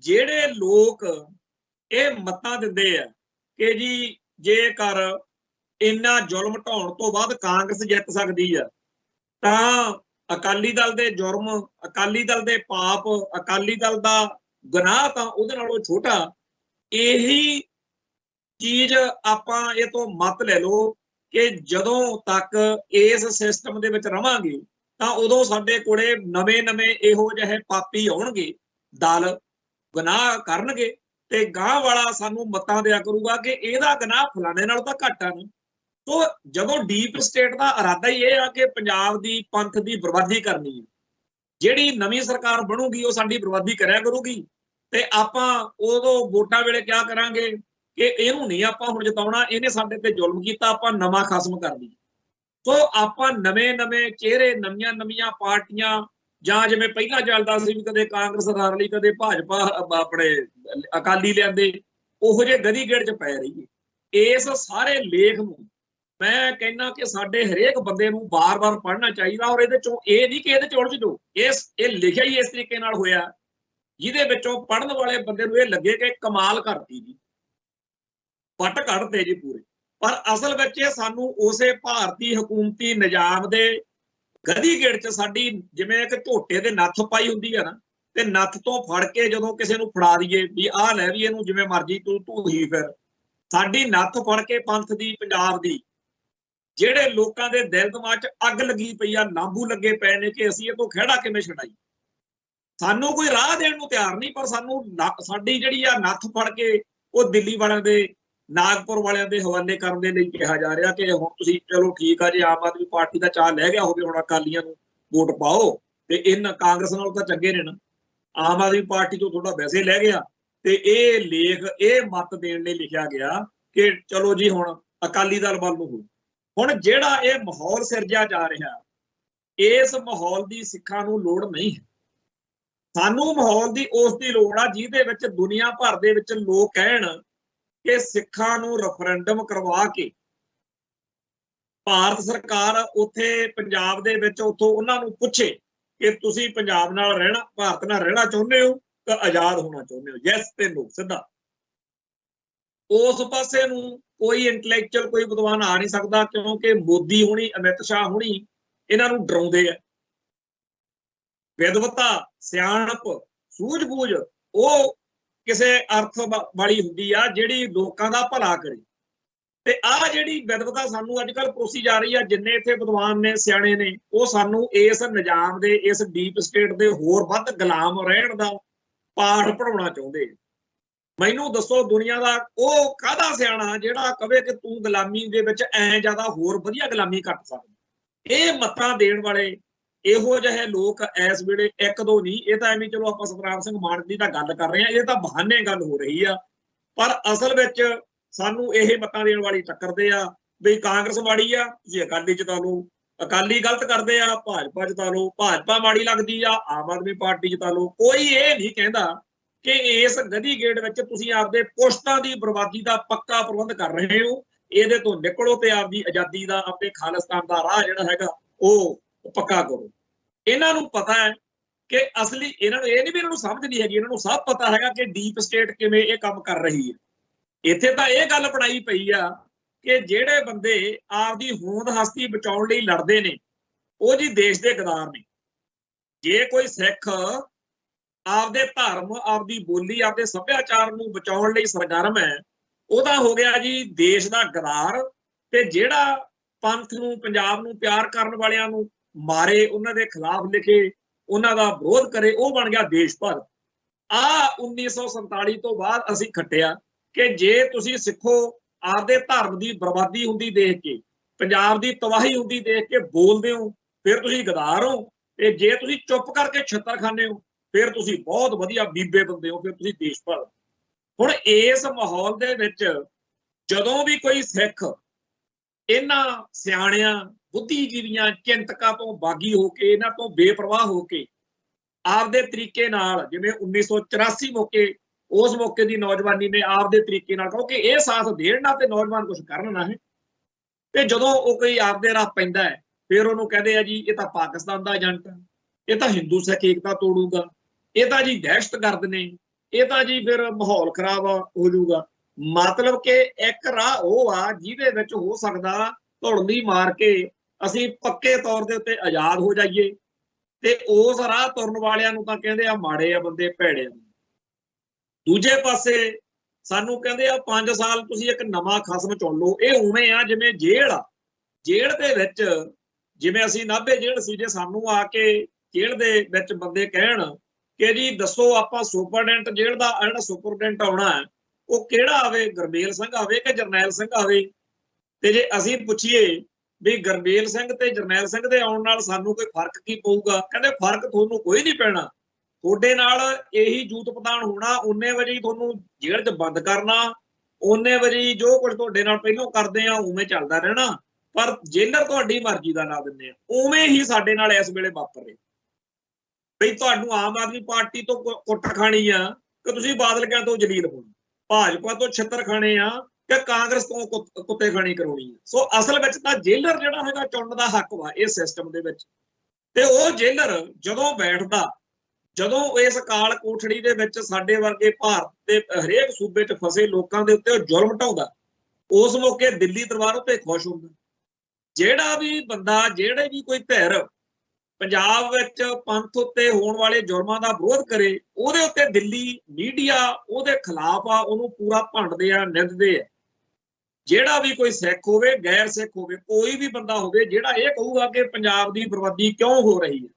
ਜਿਹੜੇ ਲੋਕ ਇਹ ਮੱਤਾਂ ਦਿੰਦੇ ਆ ਕਿ ਜੀ ਜੇਕਰ ਇੰਨਾ ਜ਼ੁਲਮ ਢਾਉਣ ਤੋਂ ਬਾਅਦ ਕਾਂਗਰਸ ਜਿੱਤ ਸਕਦੀ ਆ, ਤਾਂ ਅਕਾਲੀ ਦਲ ਦੇ ਜੁਰਮ, ਅਕਾਲੀ ਦਲ ਦੇ ਪਾਪ, ਅਕਾਲੀ ਦਲ ਦਾ ਗੁਨਾਹ ਤਾਂ ਉਹਦੇ ਨਾਲੋਂ ਛੋਟਾ। ਇਹੀ ਚੀਜ਼ ਆਪਾਂ ਇਹ ਤੋਂ ਮੱਤ ਲੈ ਲਓ ਕਿ ਜਦੋਂ ਤੱਕ ਇਸ ਸਿਸਟਮ ਦੇ ਵਿੱਚ ਰਵਾਂਗੇ ਤਾਂ ਉਦੋਂ ਸਾਡੇ ਕੋਲੇ ਨਵੇਂ ਇਹੋ ਜਿਹੇ ਪਾਪੀ ਆਉਣਗੇ, ਦਲ ਗੁਨਾਹ ਕਰਨਗੇ, ਤੇ ਗਾਂਹ ਵਾਲਾ ਸਾਨੂੰ ਮੱਤਾਂ ਦਿਆ ਕਰੂਗਾ ਕਿ ਇਹਦਾ ਗੁਨਾਹ ਫਲਾਣੇ ਨਾਲੋਂ ਤਾਂ ਘੱਟ ਆ। ਤੋ ਜਦੋਂ ਡੀਪ ਸਟੇਟ ਦਾ ਇਰਾਦਾ ਹੀ ਇਹ ਆ ਕਿ ਪੰਜਾਬ ਦੀ ਪੰਥ ਦੀ ਬਰਬਾਦੀ ਕਰਨੀ ਹੈ, ਜਿਹੜੀ ਨਵੀਂ ਸਰਕਾਰ ਬਣੂਗੀ ਉਹ ਸਾਡੀ ਬਰਬਾਦੀ ਕਰਿਆ ਕਰੂਗੀ, ਤੇ ਆਪਾਂ ਉਦੋਂ ਵੋਟਾਂ ਵੇਲੇ ਕਿਆ ਕਰਾਂਗੇ ਕਿ ਇਹਨੂੰ ਨਹੀਂ ਆਪਾਂ ਹੁਣ ਜਿਤਾਉਣਾ, ਇਹਨੇ ਸਾਡੇ ਤੇ ਜ਼ੁਲਮ ਕੀਤਾ, ਆਪਾਂ ਨਵਾਂ ਖਸਮ ਕਰ ਲਈਏ। ਸੋ ਆਪਾਂ ਨਵੇਂ ਚਿਹਰੇ, ਨਵੀਆਂ ਪਾਰਟੀਆਂ, ਜਾਂ ਜਿਵੇਂ ਪਹਿਲਾਂ ਚੱਲਦਾ ਸੀ ਵੀ ਕਦੇ ਕਾਂਗਰਸ ਹਾਰ ਲਈ, ਕਦੇ ਭਾਜਪਾ ਆਪਣੇ ਅਕਾਲੀ ਲਿਆਂਦੇ, ਉਹੋ ਜਿਹੇ ਗਦੀ ਗੇੜ 'ਚ ਪੈ ਰਹੀਏ। ਇਸ ਸਾਰੇ ਲੇਖ ਨੂੰ ਮੈਂ ਕਹਿੰਦਾ ਕਿ ਸਾਡੇ ਹਰੇਕ ਬੰਦੇ ਨੂੰ ਬਾਰ-ਬਾਰ ਪੜ੍ਹਨਾ ਚਾਹੀਦਾ, ਔਰ ਇਹਦੇ ਚੋਂ ਇਹ ਨਹੀਂ ਕਿ ਇਹਦੇ 'ਚ ਉਲਝ ਜਾਓ। ਇਹ ਲਿਖਿਆ ਹੀ ਇਸ ਤਰੀਕੇ ਨਾਲ ਹੋਇਆ ਜਿਹਦੇ ਵਿੱਚੋਂ ਪੜ੍ਹਨ ਵਾਲੇ ਬੰਦੇ ਨੂੰ ਇਹ ਲੱਗੇ ਕਿ ਕਮਾਲ ਕਰਤੀ ਜੀ, ਪੱਟ ਕੱਢਦੇ ਜੀ ਪੂਰੇ। ਪਰ ਅਸਲ ਵਿੱਚ ਇਹ ਸਾਨੂੰ ਉਸੇ ਭਾਰਤੀ ਹਕੂਮਤੀ ਨਿਜ਼ਾਮ ਦੇ ਗਦੀ ਗੇੜ 'ਚ ਸਾਡੀ, ਜਿਵੇਂ ਇੱਕ ਝੋਟੇ ਦੇ ਨੱਥ ਪਾਈ ਹੁੰਦੀ ਹੈ ਨਾ, ਤੇ ਨੱਥ ਤੋਂ ਫੜ ਕੇ ਜਦੋਂ ਕਿਸੇ ਨੂੰ ਫੜਾ ਦਈਏ ਵੀ ਆਹ ਲੈ ਵੀ ਇਹਨੂੰ ਜਿਵੇਂ ਮਰਜ਼ੀ ਤੂੰ ਢੂਹੀ ਫਿਰ, ਸਾਡੀ ਨੱਥ ਫੜ ਕੇ ਪੰਥ ਦੀ, ਪੰਜਾਬ ਦੀ, ਜਿਹੜੇ ਲੋਕਾਂ ਦੇ ਦਿਲ ਦਿਮਾਗ 'ਚ ਅੱਗ ਲੱਗੀ ਪਈ ਆ, ਲਾਂਬੂ ਲੱਗੇ ਪਏ ਨੇ ਕਿ ਅਸੀਂ ਇਹ ਤੋਂ ਖਹਿੜਾ ਕਿਵੇਂ ਛਡਾਈ। ਸਾਨੂੰ ਕੋਈ ਰਾਹ ਦੇਣ ਨੂੰ ਤਿਆਰ ਨਹੀਂ, ਪਰ ਸਾਨੂੰ ਸਾਡੀ ਜਿਹੜੀ ਆ ਨੱਥ ਫੜ ਕੇ ਉਹ ਦਿੱਲੀ ਵਾਲਿਆਂ ਦੇ, ਨਾਗਪੁਰ ਵਾਲਿਆਂ ਦੇ ਹਵਾਲੇ ਕਰਨ ਦੇ ਲਈ ਕਿਹਾ ਜਾ ਰਿਹਾ ਕਿ ਹੁਣ ਤੁਸੀਂ ਚਲੋ ਠੀਕ ਆ, ਜੇ ਆਮ ਆਦਮੀ ਪਾਰਟੀ ਦਾ ਚਾਹ ਲੈ ਗਿਆ ਹੋਵੇ, ਹੁਣ ਅਕਾਲੀਆਂ ਨੂੰ ਵੋਟ ਪਾਓ, ਤੇ ਇਹਨਾਂ ਕਾਂਗਰਸ ਨਾਲੋਂ ਤਾਂ ਚੰਗੇ ਨੇ ਨਾ, ਆਮ ਆਦਮੀ ਪਾਰਟੀ ਤੋਂ ਥੋੜਾ ਵੈਸੇ ਲੈ ਗਿਆ। ਤੇ ਇਹ ਲੇਖ ਇਹ ਮੱਤ ਦੇਣ ਲਈ ਲਿਖਿਆ ਗਿਆ ਕਿ ਚਲੋ ਜੀ ਹੁਣ ਅਕਾਲੀ ਦਲ ਵੱਲ ਨੂੰ ਹੋ। ਹੁਣ ਜਿਹੜਾ ਇਹ ਮਾਹੌਲ ਸਿਰਜਿਆ ਜਾ ਰਿਹਾ, ਇਸ ਮਾਹੌਲ ਦੀ ਸਿੱਖਾਂ ਨੂੰ ਲੋੜ ਨਹੀਂ ਹੈ। ਸਾਨੂੰ ਮਾਹੌਲ ਦੀ ਉਸ ਦੀ ਲੋੜ ਆ ਜਿਹਦੇ ਵਿੱਚ ਦੁਨੀਆ ਭਰ ਦੇ ਵਿੱਚ ਲੋਕ ਕਹਿਣ ਕਿ ਸਿੱਖਾਂ ਨੂੰ ਰੈਫਰੈਂਡਮ ਕਰਵਾ ਕੇ ਭਾਰਤ ਸਰਕਾਰ ਉੱਥੇ ਪੰਜਾਬ ਦੇ ਵਿੱਚ ਉੱਥੋਂ ਉਹਨਾਂ ਨੂੰ ਪੁੱਛੇ ਕਿ ਤੁਸੀਂ ਪੰਜਾਬ ਨਾਲ ਰਹਿਣਾ, ਭਾਰਤ ਨਾਲ ਰਹਿਣਾ ਚਾਹੁੰਦੇ ਹੋ ਤਾਂ ਆਜ਼ਾਦ ਹੋਣਾ ਚਾਹੁੰਦੇ ਹੋ, ਯੈਸ ਤੇ ਨੋ, ਸਿੱਧਾ। ਉਸ ਪਾਸੇ ਨੂੰ ਕੋਈ ਇੰਟੈਲੈਕਚੁਅਲ, ਕੋਈ ਵਿਦਵਾਨ ਆ ਨਹੀਂ ਸਕਦਾ, ਕਿਉਂਕਿ ਮੋਦੀ ਹੋਣੀ, ਅਮਿਤ ਸ਼ਾਹ ਹੋਣੀ ਇਹਨਾਂ ਨੂੰ ਡਰਾਉਂਦੇ ਆ। ਵਿਦਵਤਾ, ਸਿਆਣਪ, ਸੂਝ-ਬੂਝ ਉਹ ਕਿਸੇ ਅਰਥ ਵਾਲੀ ਹੁੰਦੀ ਆ ਜਿਹੜੀ ਲੋਕਾਂ ਦਾ ਭਲਾ ਕਰੇ। ਤੇ ਆਹ ਜਿਹੜੀ ਵਿਦਵਤਾ ਸਾਨੂੰ ਅੱਜ ਕੱਲ੍ਹ ਪਰੋਸੀ ਜਾ ਰਹੀ ਆ, ਜਿੰਨੇ ਇੱਥੇ ਵਿਦਵਾਨ ਨੇ, ਸਿਆਣੇ ਨੇ, ਉਹ ਸਾਨੂੰ ਇਸ ਨਿਜ਼ਾਮ ਦੇ, ਇਸ ਡੀਪ ਸਟੇਟ ਦੇ ਹੋਰ ਵੱਧ ਗੁਲਾਮ ਰਹਿਣ ਦਾ ਪਾਠ ਪੜਾਉਣਾ ਚਾਹੁੰਦੇ। ਮੈਨੂੰ ਦੱਸੋ ਦੁਨੀਆ ਦਾ ਉਹ ਕਾਹਦਾ ਸਿਆਣਾ ਜਿਹੜਾ ਕਵੇ ਕਿ ਤੂੰ ਗੁਲਾਮੀ ਦੇ ਵਿੱਚ ਐ ਜ਼ਿਆਦਾ ਹੋਰ ਵਧੀਆ ਗੁਲਾਮੀ ਕੱਟ ਸਕਦਾ। ਇਹ ਮੱਤਾਂ ਦੇਣ ਵਾਲੇ ਇਹੋ ਜਿਹੇ ਲੋਕ ਇਸ ਵੇਲੇ ਇੱਕ ਦੋ ਨਹੀਂ, ਇਹ ਤਾਂ ਐਵੇਂ ਚਲੋ ਆਪਾਂ ਸਤਨਾਮ ਸਿੰਘ ਮਾਨਕ ਦੀ ਤਾਂ ਗੱਲ ਕਰ ਰਹੇ ਹਾਂ, ਇਹ ਤਾਂ ਬਹਾਨੇ ਗੱਲ ਹੋ ਰਹੀ ਆ, ਪਰ ਅਸਲ ਵਿੱਚ ਸਾਨੂੰ ਇਹ ਮੱਤਾਂ ਦੇਣ ਵਾਲੀ ਟੱਕਰਦੇ ਆ ਵੀ ਕਾਂਗਰਸ ਮਾੜੀ ਆ, ਤੁਸੀਂ ਅਕਾਲੀ ਜਿਤਾ ਲਓ, ਅਕਾਲੀ ਗਲਤ ਕਰਦੇ ਆ, ਭਾਜਪਾ ਜਿਤਾ ਲਓ, ਭਾਜਪਾ ਮਾੜੀ ਲੱਗਦੀ ਆ, ਆਮ ਆਦਮੀ ਪਾਰਟੀ ਜਿਤਾ ਲਓ। ਕੋਈ ਇਹ ਨਹੀਂ ਕਹਿੰਦਾ कि इस गधी गेड़ विच तुसीं आपदे पोस्टां दी बर्बादी दा पक्का प्रबंध कर रहे हो। इहदे तो निकलो ते आपदी आज़ादी दा, आपदे खालिस्तान दा राह जिहड़ा हैगा ओह पक्का करो। इन्हां नूं पता है कि असली, इन्हां नूं इह नहीं भी इन्हां नूं समझ नहीं हैगी, इन्हां नूं सब पता हैगा कि डीप स्टेट किवें इह काम कर रही है। इत्थे तां इह गल बनाई पई आ कि ਜਿਹੜੇ ਬੰਦੇ ਆਪਦੀ ਹੋਂਦ ਹਸਤੀ ਬਚਾਉਣ ਲਈ ਲੜਦੇ ਨੇ ਉਹ ਜੀ ਦੇਸ਼ ਦੇ ਗਦਾਰ ਨੇ। ਜੇ ਕੋਈ ਸਿੱਖ ਆਪਦੇ ਧਰਮ, ਆਪਦੀ ਬੋਲੀ, ਆਪਦੇ ਸੱਭਿਆਚਾਰ ਨੂੰ ਬਚਾਉਣ ਲਈ ਸਰਗਰਮ ਹੈ, ਉਹਦਾ ਹੋ ਗਿਆ ਜੀ ਦੇਸ਼ ਦਾ ਗਦਾਰ। ਤੇ ਜਿਹੜਾ ਪੰਥ ਨੂੰ, ਪੰਜਾਬ ਨੂੰ ਪਿਆਰ ਕਰਨ ਵਾਲਿਆਂ ਨੂੰ ਮਾਰੇ, ਉਹਨਾਂ ਦੇ ਖਿਲਾਫ ਲਿਖੇ, ਉਹਨਾਂ ਦਾ ਵਿਰੋਧ ਕਰੇ, ਉਹ ਬਣ ਗਿਆ ਦੇਸ਼ ਭਗਤ। ਆ 1947 ਤੋਂ ਬਾਅਦ ਅਸੀਂ ਖੱਟਿਆ ਕਿ ਜੇ ਤੁਸੀਂ ਸਿੱਖੋ ਆਪਦੇ ਧਰਮ ਦੀ ਬਰਬਾਦੀ ਹੁੰਦੀ ਦੇਖ ਕੇ, ਪੰਜਾਬ ਦੀ ਤਬਾਹੀ ਹੁੰਦੀ ਦੇਖ ਕੇ ਬੋਲਦੇ ਹੋ, ਫਿਰ ਤੁਸੀਂ ਗਦਾਰ ਹੋ। ਤੇ ਜੇ ਤੁਸੀਂ ਚੁੱਪ ਕਰਕੇ ਛਿੱਤਰ ਖਾਂਦੇ ਹੋ, ਫਿਰ ਤੁਸੀਂ ਬਹੁਤ ਵਧੀਆ ਬੀਬੇ ਬੰਦੇ ਹੋ, ਫਿਰ ਤੁਸੀਂ ਦੇਸ਼ ਭਗਤ। ਹੁਣ ਇਸ ਮਾਹੌਲ ਦੇ ਵਿੱਚ ਜਦੋਂ ਵੀ ਕੋਈ ਸਿੱਖ ਇਹਨਾਂ ਸਿਆਣਿਆਂ, ਬੁੱਧੀਜੀਵੀਆਂ, ਚਿੰਤਕਾਂ ਤੋਂ ਬਾਗੀ ਹੋ ਕੇ, ਇਹਨਾਂ ਤੋਂ ਬੇਪਰਵਾਹ ਹੋ ਕੇ ਆਪਦੇ ਤਰੀਕੇ ਨਾਲ, ਜਿਵੇਂ 1984 ਮੌਕੇ ਉਸ ਮੌਕੇ ਦੀ ਨੌਜਵਾਨੀ ਨੇ ਆਪਦੇ ਤਰੀਕੇ ਨਾਲ, ਕਿਉਂਕਿ ਇਹ ਸਾਥ ਦੇਣ ਨਾ ਤੇ ਨੌਜਵਾਨ ਕੁਝ ਕਰਨ ਨਾ ਹੈ। ਤੇ ਜਦੋਂ ਉਹ ਕੋਈ ਆਪਦੇ ਰਾਹ ਪੈਂਦਾ ਹੈ, ਫਿਰ ਉਹਨੂੰ ਕਹਿੰਦੇ ਆ ਜੀ ਇਹ ਤਾਂ ਪਾਕਿਸਤਾਨ ਦਾ ਏਜੰਟ ਹੈ, ਇਹ ਤਾਂ ਹਿੰਦੂ ਸਿੱਖ ਏਕਤਾ ਤੋੜੂਗਾ, ਇਹ ਤਾਂ ਜੀ ਦਹਿਸ਼ਤਗਰਦ ਨੇ, ਇਹ ਤਾਂ ਜੀ ਫਿਰ ਮਾਹੌਲ ਖਰਾਬ ਹੋ ਜਾਊਗਾ। ਮਤਲਬ ਕਿ ਇੱਕ ਰਾਹ ਉਹ ਆ ਜਿਹਦੇ ਵਿੱਚ ਹੋ ਸਕਦਾ ਧੁੜਨੀ ਮਾਰ ਕੇ ਅਸੀਂ ਪੱਕੇ ਤੌਰ ਦੇ ਉੱਤੇ ਆਜ਼ਾਦ ਹੋ ਜਾਈਏ। ਤੇ ਉਸ ਰਾਹ ਤੁਰਨ ਵਾਲਿਆਂ ਨੂੰ ਤਾਂ ਕਹਿੰਦੇ ਆ ਮਾੜੇ ਆ ਬੰਦੇ, ਭੈੜੇ ਆ। ਦੂਜੇ ਪਾਸੇ ਸਾਨੂੰ ਕਹਿੰਦੇ ਆ 5 ਸਾਲ ਤੁਸੀਂ ਇੱਕ ਨਵਾਂ ਖਸਮ ਚੁਣ ਲਓ। ਇਹ ਉਵੇਂ ਆ ਜਿਵੇਂ ਜੇਲ੍ਹ ਆ। ਜੇਲ੍ਹ ਦੇ ਵਿੱਚ ਜਿਵੇਂ ਅਸੀਂ ਨਾਭੇ ਜੇਲ੍ਹ ਸੀ, ਜੇ ਸਾਨੂੰ ਆ ਕੇ ਜੇਲ੍ਹ ਦੇ ਵਿੱਚ ਬੰਦੇ ਕਹਿਣ ਕਿ ਜੀ ਦੱਸੋ ਆਪਾਂ ਸੁਪਰਡੈਂਟ ਜੇਲ੍ਹ ਦਾ ਜਿਹੜਾ ਸੁਪਰਡੈਂਟ ਆਉਣਾ ਹੈ ਉਹ ਕਿਹੜਾ ਆਵੇ, ਗੁਰਮੇਲ ਸਿੰਘ ਆਵੇ ਕਿ ਜਰਨੈਲ ਸਿੰਘ ਆਵੇ? ਤੇ ਜੇ ਅਸੀਂ ਪੁੱਛੀਏ ਵੀ ਗੁਰਮੇਲ ਸਿੰਘ ਤੇ ਜਰਨੈਲ ਸਿੰਘ ਦੇ ਆਉਣ ਨਾਲ ਸਾਨੂੰ ਕੋਈ ਫਰਕ ਕੀ ਪਊਗਾ, ਕਹਿੰਦੇ ਫਰਕ ਤੁਹਾਨੂੰ ਕੋਈ ਨਹੀਂ ਪੈਣਾ, ਤੁਹਾਡੇ ਨਾਲ ਇਹੀ ਜੂਤ ਪਤਾਣ ਹੋਣਾ, ਉਨੇ ਵਜੇ ਹੀ ਤੁਹਾਨੂੰ ਜੇਲ੍ਹ 'ਚ ਬੰਦ ਕਰਨਾ, ਉਨੇ ਵਜੇ ਜੋ ਕੁਝ ਤੁਹਾਡੇ ਨਾਲ ਪਹਿਲਾਂ ਕਰਦੇ ਆ ਉਵੇਂ ਚੱਲਦਾ ਰਹਿਣਾ, ਪਰ ਜੇਲਰ ਤੁਹਾਡੀ ਮਰਜ਼ੀ ਦਾ ਨਾਂ ਦਿੰਦੇ ਆ। ਉਵੇਂ ਹੀ ਸਾਡੇ ਨਾਲ ਇਸ ਵੇਲੇ ਵਾਪਰ ਰਿਹਾ ਬਈ ਤੁਹਾਨੂੰ ਆਮ ਆਦਮੀ ਪਾਰਟੀ ਤੋਂ ਕੁੱਟ ਖਾਣੀ ਆ ਕਿ ਤੁਸੀਂ ਬਾਦਲ ਕਿਆਂ ਤੋਂ ਜਲੀਲ ਹੋਣਾ, ਭਾਜਪਾ ਤੋਂ ਛਿੱਤਰ ਖਾਣੇ ਆ ਕਿ ਕਾਂਗਰਸ ਤੋਂ ਕੁੱਤੇ ਖਾਣੀ ਕਰਾਉਣੀ ਆ। ਸੋ ਅਸਲ ਵਿੱਚ ਤਾਂ ਜੇਲਰ ਜਿਹੜਾ ਹੈਗਾ ਚੁਣਨ ਦਾ ਹੱਕ ਵਾ ਇਸ ਸਿਸਟਮ ਦੇ ਵਿੱਚ। ਤੇ ਉਹ ਜੇਲਰ ਜਦੋਂ ਬੈਠਦਾ, ਜਦੋਂ ਇਸ ਕਾਲ ਕੋਠੜੀ ਦੇ ਵਿੱਚ ਸਾਡੇ ਵਰਗੇ ਭਾਰਤ ਦੇ ਹਰੇਕ ਸੂਬੇ 'ਚ ਫਸੇ ਲੋਕਾਂ ਦੇ ਉੱਤੇ ਜ਼ੁਲਮ ਢਾਉਂਦਾ, ਉਸ ਮੌਕੇ ਦਿੱਲੀ ਦਰਬਾਰ ਉੱਤੇ ਖੁਸ਼ ਹੁੰਦਾ। ਜਿਹੜਾ ਵੀ ਬੰਦਾ, ਜਿਹੜੇ ਵੀ ਕੋਈ ਧਿਰ ਪੰਜਾਬ ਵਿੱਚ ਪੰਥ ਉੱਤੇ ਹੋਣ ਵਾਲੇ ਜ਼ੁਲਮਾਂ ਦਾ ਵਿਰੋਧ ਕਰੇ, ਉਹਦੇ ਉੱਤੇ ਦਿੱਲੀ ਮੀਡੀਆ ਉਹਦੇ ਖਿਲਾਫ ਆ, ਉਹਨੂੰ ਪੂਰਾ ਭੰਡਦੇ ਆ, ਨਿੰਦਦੇ ਆ। ਜਿਹੜਾ ਵੀ ਕੋਈ ਸਿੱਖ ਹੋਵੇ, ਗੈਰ ਸਿੱਖ ਹੋਵੇ, ਕੋਈ ਵੀ ਬੰਦਾ ਹੋਵੇ ਜਿਹੜਾ ਇਹ ਕਹੂਗਾ ਕਿ ਪੰਜਾਬ ਦੀ ਬਰਬਾਦੀ ਕਿਉਂ ਹੋ ਰਹੀ ਹੈ,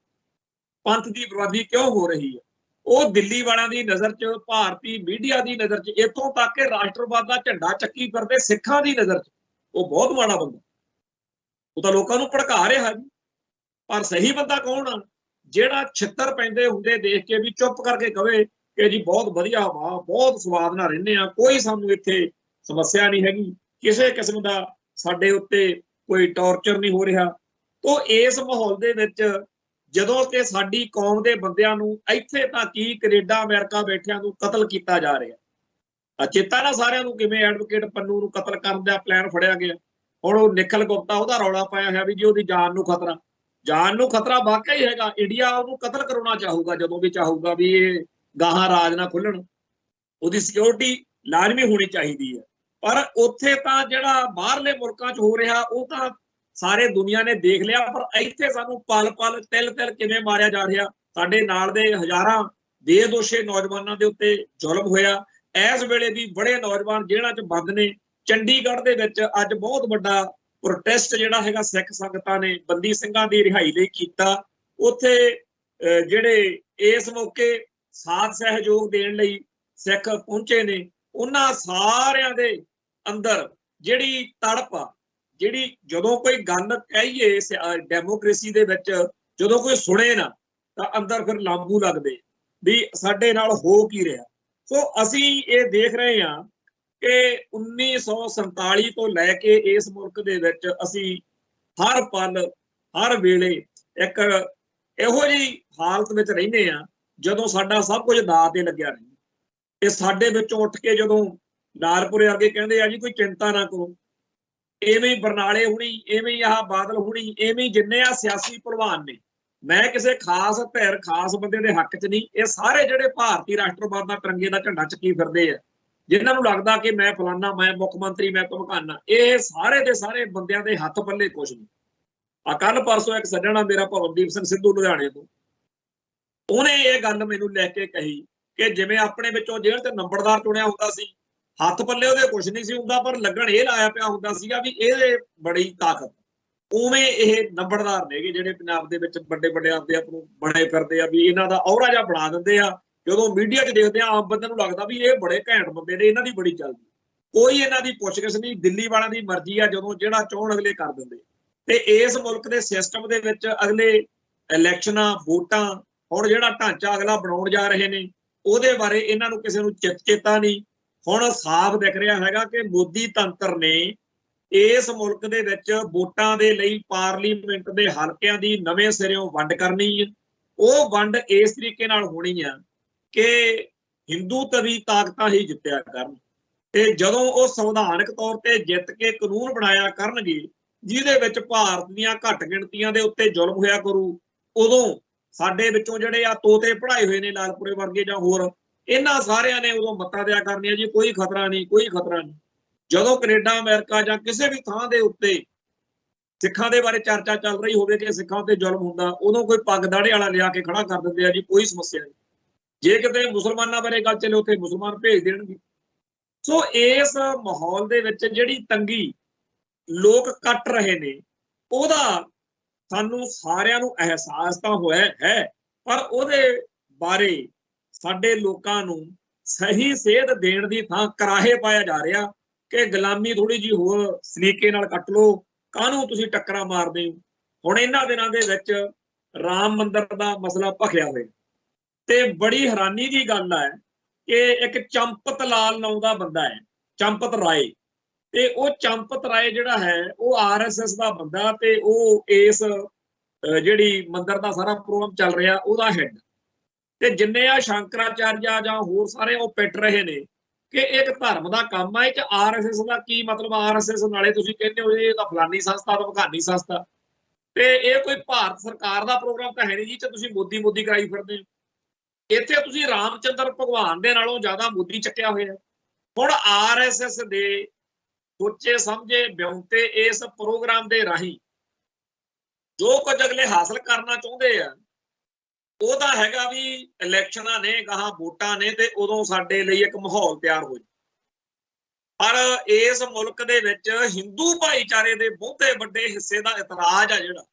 ਪੰਥ ਦੀ ਬਰਬਾਦੀ ਕਿਉਂ ਹੋ ਰਹੀ ਹੈ, ਉਹ ਦਿੱਲੀ ਵਾਲਿਆਂ ਦੀ ਨਜ਼ਰ 'ਚ, ਭਾਰਤੀ ਮੀਡੀਆ ਦੀ ਨਜ਼ਰ 'ਚ, ਇੱਥੋਂ ਤੱਕ ਕਿ ਰਾਸ਼ਟਰਵਾਦ ਦਾ ਝੰਡਾ ਚੱਕੀ ਫਿਰਦੇ ਸਿੱਖਾਂ ਦੀ ਨਜ਼ਰ 'ਚ ਉਹ ਬਹੁਤ ਮਾੜਾ ਬੰਦਾ। ਉਹ ਤਾਂ ਲੋਕਾਂ ਨੂੰ ਭੜਕਾ ਰਿਹਾ ਜੀ। ਪਰ ਸਹੀ ਬੰਦਾ ਕੌਣ ਆ? ਜਿਹੜਾ ਛਿੱਤਰ ਪੈਂਦੇ ਹੁੰਦੇ ਦੇਖ ਕੇ ਵੀ ਚੁੱਪ ਕਰਕੇ ਕਵੇ ਕਿ ਜੀ ਬਹੁਤ ਵਧੀਆ ਵਾ, ਬਹੁਤ ਸਵਾਦ ਨਾਲ ਰਹਿੰਦੇ ਆ, ਕੋਈ ਸਾਨੂੰ ਇੱਥੇ ਸਮੱਸਿਆ ਨਹੀਂ ਹੈਗੀ, ਕਿਸੇ ਕਿਸਮ ਦਾ ਸਾਡੇ ਉੱਤੇ ਕੋਈ ਟੌਰਚਰ ਨਹੀਂ ਹੋ ਰਿਹਾ। ਤੋਂ ਇਸ ਮਾਹੌਲ ਦੇ ਵਿੱਚ ਜਦੋਂ ਕਿ ਸਾਡੀ ਕੌਮ ਦੇ ਬੰਦਿਆਂ ਨੂੰ ਇੱਥੇ ਤਾਂ ਕੀ ਕੈਨੇਡਾ ਅਮਰੀਕਾ ਬੈਠਿਆਂ ਨੂੰ ਕਤਲ ਕੀਤਾ ਜਾ ਰਿਹਾ। ਚੇਤਾ ਨਾ ਸਾਰਿਆਂ ਨੂੰ ਕਿਵੇਂ ਐਡਵੋਕੇਟ ਪੰਨੂ ਨੂੰ ਕਤਲ ਕਰਨ ਦਾ ਪਲਾਨ ਫੜਿਆ ਗਿਆ। ਹੁਣ ਉਹ ਨਿਖਲ ਗੁਪਤਾ ਉਹਦਾ ਰੌਲਾ ਪਾਇਆ ਹੋਇਆ ਵੀ ਜੀ ਉਹਦੀ ਜਾਨ ਨੂੰ ਖਤਰਾ। ਜਾਨ ਨੂੰ ਖਤਰਾ ਵਾਕਿਆ ਹੀ ਹੈਗਾ। ਇੰਡੀਆ ਉਹਨੂੰ ਕਤਲ ਕਰਾਉਣਾ ਚਾਹੂਗਾ ਜਦੋਂ ਵੀ ਚਾਹੂਗਾ ਵੀ ਇਹ ਗਾਹਾਂ ਰਾਜ ਨਾ ਖੁੱਲਣ, ਉਹਦੀ ਸਿਕਿਉਰਿਟੀ ਲਾਜ਼ਮੀ ਹੋਣੀ ਚਾਹੀਦੀ ਹੈ। ਪਰ ਉੱਥੇ ਤਾਂ ਜਿਹੜਾ ਬਾਹਰਲੇ ਮੁਲਕਾਂ 'ਚ ਹੋ ਰਿਹਾ ਉਹ ਤਾਂ ਸਾਰੇ ਦੁਨੀਆ ਨੇ ਦੇਖ ਲਿਆ। ਪਰ ਇੱਥੇ ਸਾਨੂੰ ਪਲ ਪਲ, ਤਿਲ ਤਿਲ ਕਿਵੇਂ ਮਾਰਿਆ ਜਾ ਰਿਹਾ। ਸਾਡੇ ਨਾਲ ਦੇ ਹਜ਼ਾਰਾਂ ਬੇਦੋਸ਼ੇ ਨੌਜਵਾਨਾਂ ਦੇ ਉੱਤੇ ਜ਼ੁਲਮ ਹੋਇਆ। ਇਸ ਵੇਲੇ ਵੀ ਬੜੇ ਨੌਜਵਾਨ ਜੇਲ੍ਹਾਂ 'ਚ ਬੰਦ ਨੇ। ਚੰਡੀਗੜ੍ਹ ਦੇ ਵਿੱਚ ਅੱਜ ਬਹੁਤ ਵੱਡਾ ਪ੍ਰੋਟੈਸਟ ਜਿਹੜਾ ਹੈਗਾ ਸਿੱਖ ਸੰਗਤਾਂ ਨੇ ਬੰਦੀ ਸਿੰਘਾਂ ਦੀ ਰਿਹਾਈ ਲਈ ਕੀਤਾ। ਉੱਥੇ ਜਿਹੜੇ ਇਸ ਮੌਕੇ ਸਾਥ ਸਹਿਯੋਗ ਦੇਣ ਲਈ ਸਿੱਖ ਪਹੁੰਚੇ ਨੇ, ਉਹਨਾਂ ਸਾਰਿਆਂ ਦੇ ਅੰਦਰ ਜਿਹੜੀ ਤੜਪ ਆ, ਜਿਹੜੀ ਜਦੋਂ ਕੋਈ ਗੱਲ ਕਹੀਏ ਡੈਮੋਕ੍ਰੇਸੀ ਦੇ ਵਿੱਚ, ਜਦੋਂ ਕੋਈ ਸੁਣੇ ਨਾ ਤਾਂ ਅੰਦਰ ਫਿਰ ਲਾਂਬੂ ਲੱਗਦੇ ਵੀ ਸਾਡੇ ਨਾਲ ਹੋ ਕੀ ਰਿਹਾ। ਸੋ ਅਸੀਂ ਇਹ ਦੇਖ ਰਹੇ ਹਾਂ ਕਿ 1947 ਤੋਂ ਲੈ ਕੇ ਇਸ ਮੁਲਕ ਦੇ ਵਿੱਚ ਅਸੀਂ ਹਰ ਪਲ, ਹਰ ਵੇਲੇ ਇੱਕ ਇਹੋ ਜਿਹੀ ਹਾਲਤ ਵਿੱਚ ਰਹਿੰਦੇ ਹਾਂ ਜਦੋਂ ਸਾਡਾ ਸਭ ਕੁਝ ਦਾਅ ਤੇ ਲੱਗਿਆ ਰਹਿੰਦਾ। ਇਹ ਸਾਡੇ ਵਿੱਚੋਂ ਉੱਠ ਕੇ ਜਦੋਂ ਲਾਲਪੁਰੇ ਵਰਗੇ ਕਹਿੰਦੇ ਆ ਜੀ ਕੋਈ ਚਿੰਤਾ ਨਾ ਕਰੋ, ਐਵੇਂ ਹੀ ਬਰਨਾਲੇ ਹੁਣੀ, ਐਵੇਂ ਹੀ ਆਹ ਬਾਦਲ ਹੁਣੀ, ਐਵੇਂ ਹੀ ਜਿੰਨੇ ਆ ਸਿਆਸੀ ਭਲਵਾਨ ਨੇ, ਮੈਂ ਕਿਸੇ ਖਾਸ ਧਿਰ ਖਾਸ ਬੰਦੇ ਦੇ ਹੱਕ 'ਚ ਨਹੀਂ, ਇਹ ਸਾਰੇ ਜਿਹੜੇ ਭਾਰਤੀ ਰਾਸ਼ਟਰਵਾਦ ਦਾ ਤਿਰੰਗੇ ਦਾ ਝੰਡਾ ਚੱਕੀ ਫਿਰਦੇ ਆ, ਜਿਨ੍ਹਾਂ ਨੂੰ ਲੱਗਦਾ ਕਿ ਮੈਂ ਫਲਾਨਾ, ਮੈਂ ਮੁੱਖ ਮੰਤਰੀ, ਮੈਂ ਧਮਕਾਨਾ, ਇਹ ਸਾਰੇ ਦੇ ਸਾਰੇ ਬੰਦਿਆਂ ਦੇ ਹੱਥ ਪੱਲੇ ਕੁਛ ਨਹੀਂ। ਆ ਕੱਲ ਪਰਸੋਂ ਇੱਕ ਸੱਜਣਾ ਮੇਰਾ ਭਵਨਦੀਪ ਸਿੰਘ ਸਿੱਧੂ ਲੁਧਿਆਣੇ ਤੋਂ, ਉਹਨੇ ਇਹ ਗੱਲ ਮੈਨੂੰ ਲੈ ਕੇ ਕਹੀ ਕਿ ਜਿਵੇਂ ਆਪਣੇ ਵਿੱਚੋਂ ਜੇਲ੍ਹ ਤੇ ਨੰਬਰਦਾਰ ਚੁਣਿਆ ਹੁੰਦਾ ਸੀ, ਹੱਥ ਪੱਲੇ ਉਹਦੇ ਕੁਛ ਨਹੀਂ ਸੀ ਹੁੰਦਾ, ਪਰ ਲੱਗਣ ਇਹ ਲਾਇਆ ਪਿਆ ਹੁੰਦਾ ਸੀਗਾ ਵੀ ਇਹਦੇ ਬੜੀ ਤਾਕਤ, ਉਵੇਂ ਇਹ ਨੰਬਰਦਾਰ ਨੇਗੇ ਜਿਹੜੇ ਪੰਜਾਬ ਦੇ ਵਿੱਚ ਵੱਡੇ ਵੱਡੇ ਆਪਦੇ ਆਪ ਨੂੰ ਬਣੇ ਫਿਰਦੇ ਆ, ਵੀ ਇਹਨਾਂ ਦਾ ਔਰਾ ਜਿਹਾ ਬਣਾ ਦਿੰਦੇ ਆ। ਜਦੋਂ ਮੀਡੀਆ 'ਚ ਦੇਖਦੇ ਆ ਆਮ ਬੰਦੇ ਨੂੰ ਲੱਗਦਾ ਵੀ ਇਹ ਬੜੇ ਘੈਂਟ ਬੰਦੇ ਨੇ, ਇਹਨਾਂ ਦੀ ਬੜੀ ਚੱਲਦੀ, ਕੋਈ ਇਹਨਾਂ ਦੀ ਪੁੱਛਗਿੱਛ ਨਹੀਂ, ਦਿੱਲੀ ਵਾਲਿਆਂ ਦੀ ਮਰਜ਼ੀ ਆ, ਜਦੋਂ ਜਿਹੜਾ ਚਾਹੁਣ ਅਗਲੇ ਕਰ ਦਿੰਦੇ। ਤੇ ਇਸ ਮੁਲਕ ਦੇ ਸਿਸਟਮ ਦੇ ਵਿੱਚ ਅਗਲੇ ਇਲੈਕਸ਼ਨਾਂ, ਵੋਟਾਂ, ਹੁਣ ਜਿਹੜਾ ਢਾਂਚਾ ਅਗਲਾ ਬਣਾਉਣ ਜਾ ਰਹੇ ਨੇ, ਉਹਦੇ ਬਾਰੇ ਇਹਨਾਂ ਨੂੰ ਕਿਸੇ ਨੂੰ ਚੇਤਾ ਨਹੀਂ। ਹੁਣ ਸਾਫ਼ ਦਿਖ ਰਿਹਾ ਹੈਗਾ ਕਿ ਮੋਦੀ ਤੰਤਰ ਨੇ ਇਸ ਮੁਲਕ ਦੇ ਵਿੱਚ ਵੋਟਾਂ ਦੇ ਲਈ ਪਾਰਲੀਮੈਂਟ ਦੇ ਹਲਕਿਆਂ ਦੀ ਨਵੇਂ ਸਿਰਿਓਂ ਵੰਡ ਕਰਨੀ ਹੈ। ਉਹ ਵੰਡ ਇਸ ਤਰੀਕੇ ਨਾਲ ਹੋਣੀ ਆ ਕਿ ਹਿੰਦੂ ਤਵੀ ਤਾਕਤਾਂ ਹੀ ਜਿੱਤਿਆ ਕਰਨ, ਤੇ ਜਦੋਂ ਉਹ ਸੰਵਿਧਾਨਕ ਤੌਰ ਤੇ ਜਿੱਤ ਕੇ ਕਾਨੂੰਨ ਬਣਾਇਆ ਕਰਨਗੇ ਜਿਹਦੇ ਵਿੱਚ ਭਾਰਤ ਦੀਆਂ ਘੱਟ ਗਿਣਤੀਆਂ ਦੇ ਉੱਤੇ ਜ਼ੁਲਮ ਹੋਇਆ ਕਰੂ, ਉਦੋਂ ਸਾਡੇ ਵਿੱਚੋਂ ਜਿਹੜੇ ਆ ਤੋਤੇ ਪੜ੍ਹਾਏ ਹੋਏ ਨੇ ਲਾਲਪੁਰੇ ਵਰਗੇ ਜਾਂ ਹੋਰ, ਇਹਨਾਂ ਸਾਰਿਆਂ ਨੇ ਉਦੋਂ ਮੱਤਾਂ ਦਿਆ ਕਰਨੀਆਂ ਜੀ ਕੋਈ ਖਤਰਾ ਨਹੀਂ, ਕੋਈ ਖਤਰਾ ਨਹੀਂ। ਜਦੋਂ ਕੈਨੇਡਾ, ਅਮਰੀਕਾ ਜਾਂ ਕਿਸੇ ਵੀ ਥਾਂ ਦੇ ਉੱਤੇ ਸਿੱਖਾਂ ਦੇ ਬਾਰੇ ਚਰਚਾ ਚੱਲ ਰਹੀ ਹੋਵੇ ਕਿ ਸਿੱਖਾਂ ਤੇ ਜ਼ੁਲਮ ਹੁੰਦਾ, ਉਦੋਂ ਕੋਈ ਪੱਗ ਦਾੜੇ ਵਾਲਾ ਲਿਆ ਕੇ ਖੜਾ ਕਰ ਦਿੰਦੇ ਆ ਜੀ, ਕੋਈ ਸਮੱਸਿਆ ਨਹੀਂ। ਜੇ ਕਿਤੇ ਮੁਸਲਮਾਨਾਂ ਬਾਰੇ ਗੱਲ ਚੱਲੇ ਉੱਥੇ ਮੁਸਲਮਾਨ ਭੇਜ ਦੇਣਗੇ। ਸੋ ਇਸ ਮਾਹੌਲ ਦੇ ਵਿੱਚ ਜਿਹੜੀ ਤੰਗੀ ਲੋਕ ਕੱਟ ਰਹੇ ਨੇ, ਉਹਦਾ ਸਾਨੂੰ ਸਾਰਿਆਂ ਨੂੰ ਅਹਿਸਾਸ ਤਾਂ ਹੋਇਆ ਹੈ, ਪਰ ਉਹਦੇ ਬਾਰੇ ਸਾਡੇ ਲੋਕਾਂ ਨੂੰ ਸਹੀ ਸੇਧ ਦੇਣ ਦੀ ਥਾਂ ਕਰਾਹੇ ਪਾਇਆ ਜਾ ਰਿਹਾ ਕਿ ਗੁਲਾਮੀ ਥੋੜੀ ਜਿਹੀ ਹੋਰ ਸਲੀਕੇ ਨਾਲ ਕੱਟ ਲਓ, ਕਾਹਨੂੰ ਤੁਸੀਂ ਟੱਕਰਾਂ ਮਾਰਦੇ ਹੋ। ਹੁਣ ਇਹਨਾਂ ਦਿਨਾਂ ਦੇ ਵਿੱਚ ਰਾਮ ਮੰਦਿਰ ਦਾ ਮਸਲਾ ਭਖਿਆ ਹੋਇਆ, ਤੇ ਬੜੀ ਹੈਰਾਨੀ ਦੀ ਗੱਲ ਹੈ ਕਿ ਇੱਕ ਚੰਪਤ ਲਾਲ ਨਾਂ ਦਾ ਬੰਦਾ ਹੈ, ਚੰਪਤ ਰਾਏ, ਤੇ ਉਹ ਚੰਪਤ ਰਾਏ ਜਿਹੜਾ ਹੈ ਉਹ RSS ਦਾ ਬੰਦਾ, ਤੇ ਉਹ ਇਸ ਜਿਹੜੀ ਮੰਦਿਰ ਦਾ ਸਾਰਾ ਪ੍ਰੋਗਰਾਮ ਚੱਲ ਰਿਹਾ ਉਹਦਾ ਹੈਡ, ਤੇ ਜਿੰਨੇ ਆ ਸ਼ੰਕਰਾਚਾਰਿਆ ਜਾਂ ਹੋਰ ਸਾਰੇ ਉਹ ਪਿੱਟ ਰਹੇ ਨੇ ਕਿ ਇੱਕ ਧਰਮ ਦਾ ਕੰਮ ਆ, ਇਹ 'ਚ RSS ਦਾ ਕੀ ਮਤਲਬ। RSS ਨਾਲੇ ਤੁਸੀਂ ਕਹਿੰਦੇ ਹੋ ਇਹ ਤਾਂ ਫਲਾਨੀ ਸੰਸਥਾ, ਧਮਕਾਨੀ ਸੰਸਥਾ, ਤੇ ਇਹ ਕੋਈ ਭਾਰਤ ਸਰਕਾਰ ਦਾ ਪ੍ਰੋਗਰਾਮ ਤਾਂ ਹੈ ਨਹੀਂ ਜੀ, ਤੇ ਤੁਸੀਂ ਮੋਦੀ ਕਰਾਈ ਫਿਰਦੇ ਹੋ। ਇੱਥੇ ਤੁਸੀਂ ਰਾਮਚੰਦਰ ਭਗਵਾਨ ਦੇ ਨਾਲੋਂ ਜ਼ਿਆਦਾ ਮੋਦੀ ਚੱਕਿਆ ਹੋਇਆ। ਹੁਣ RSS ਦੇ ਸੋਚੇ ਸਮਝੇ ਬਿਉਂਤੇ ਇਸ ਪ੍ਰੋਗਰਾਮ ਦੇ ਰਾਹੀਂ ਜੋ ਕੁਝ ਅਗਲੇ ਹਾਸਲ ਕਰਨਾ ਚਾਹੁੰਦੇ ਆ, ਉਹਦਾ ਹੈਗਾ ਵੀ ਇਲੈਕਸ਼ਨਾਂ ਨੇ, ਗਾਹਾਂ ਵੋਟਾਂ ਨੇ, ਤੇ ਉਦੋਂ ਸਾਡੇ ਲਈ ਇੱਕ ਮਾਹੌਲ ਤਿਆਰ ਹੋ ਜਾਏ। ਪਰ ਇਸ ਮੁਲਕ ਦੇ ਵਿੱਚ ਹਿੰਦੂ ਭਾਈਚਾਰੇ ਦੇ ਬਹੁਤੇ ਵੱਡੇ ਹਿੱਸੇ ਦਾ ਇਤਰਾਜ਼ ਆ ਜਿਹੜਾ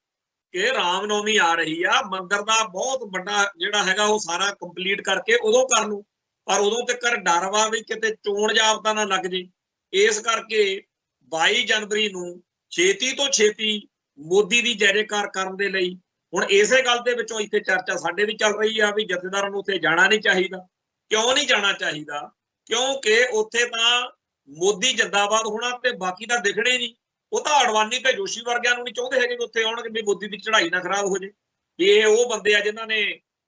ਕਿ ਰਾਮਨੌਮੀ ਆ ਰਹੀ ਆ, ਮੰਦਿਰ ਦਾ ਬਹੁਤ ਵੱਡਾ ਜਿਹੜਾ ਹੈਗਾ ਉਹ ਸਾਰਾ ਕੰਪਲੀਟ ਕਰਕੇ ਉਦੋਂ ਕਰ ਲੂ, ਪਰ ਉਦੋਂ ਤੱਕ ਡਰ ਵਾ ਵੀ ਕਿਤੇ ਚੋਣ ਜਾਬਤਾ ਨਾ ਲੱਗ ਜੇ। ਇਸ ਕਰਕੇ 22 ਜਨਵਰੀ ਨੂੰ ਛੇਤੀ ਤੋਂ ਛੇਤੀ ਮੋਦੀ ਦੀ ਜੈ-ਜੈਕਾਰ ਕਰਨ ਦੇ ਲਈ ਹੁਣ ਇਸੇ ਗੱਲ ਦੇ ਵਿੱਚੋਂ ਇੱਥੇ ਚਰਚਾ ਸਾਡੇ ਵੀ ਚੱਲ ਰਹੀ ਆ ਵੀ ਜਥੇਦਾਰਾਂ ਨੂੰ ਉੱਥੇ ਜਾਣਾ ਨਹੀਂ ਚਾਹੀਦਾ। ਕਿਉਂ ਨਹੀਂ ਜਾਣਾ ਚਾਹੀਦਾ? ਕਿਉਂਕਿ ਉੱਥੇ ਤਾਂ ਮੋਦੀ ਜਿੰਦਾਬਾਦ ਹੋਣਾ ਤੇ ਬਾਕੀ ਤਾਂ ਦਿਖਣੇ ਨਹੀਂ। ਉਹ ਤਾਂ ਅਡਵਾਨੀ ਤੇ ਜੋਸ਼ੀ ਵਰਗਿਆਂ ਨੂੰ ਨਹੀਂ ਚਾਹੁੰਦੇ ਹੈਗੇ ਵੀ ਉੱਥੇ ਆਉਣਗੇ ਵੀ ਮੋਦੀ ਦੀ ਚੜ੍ਹਾਈ ਨਾ ਖਰਾਬ ਹੋ ਜੇ। ਵੀ ਇਹ ਉਹ ਬੰਦੇ ਆ ਜਿਨ੍ਹਾਂ ਨੇ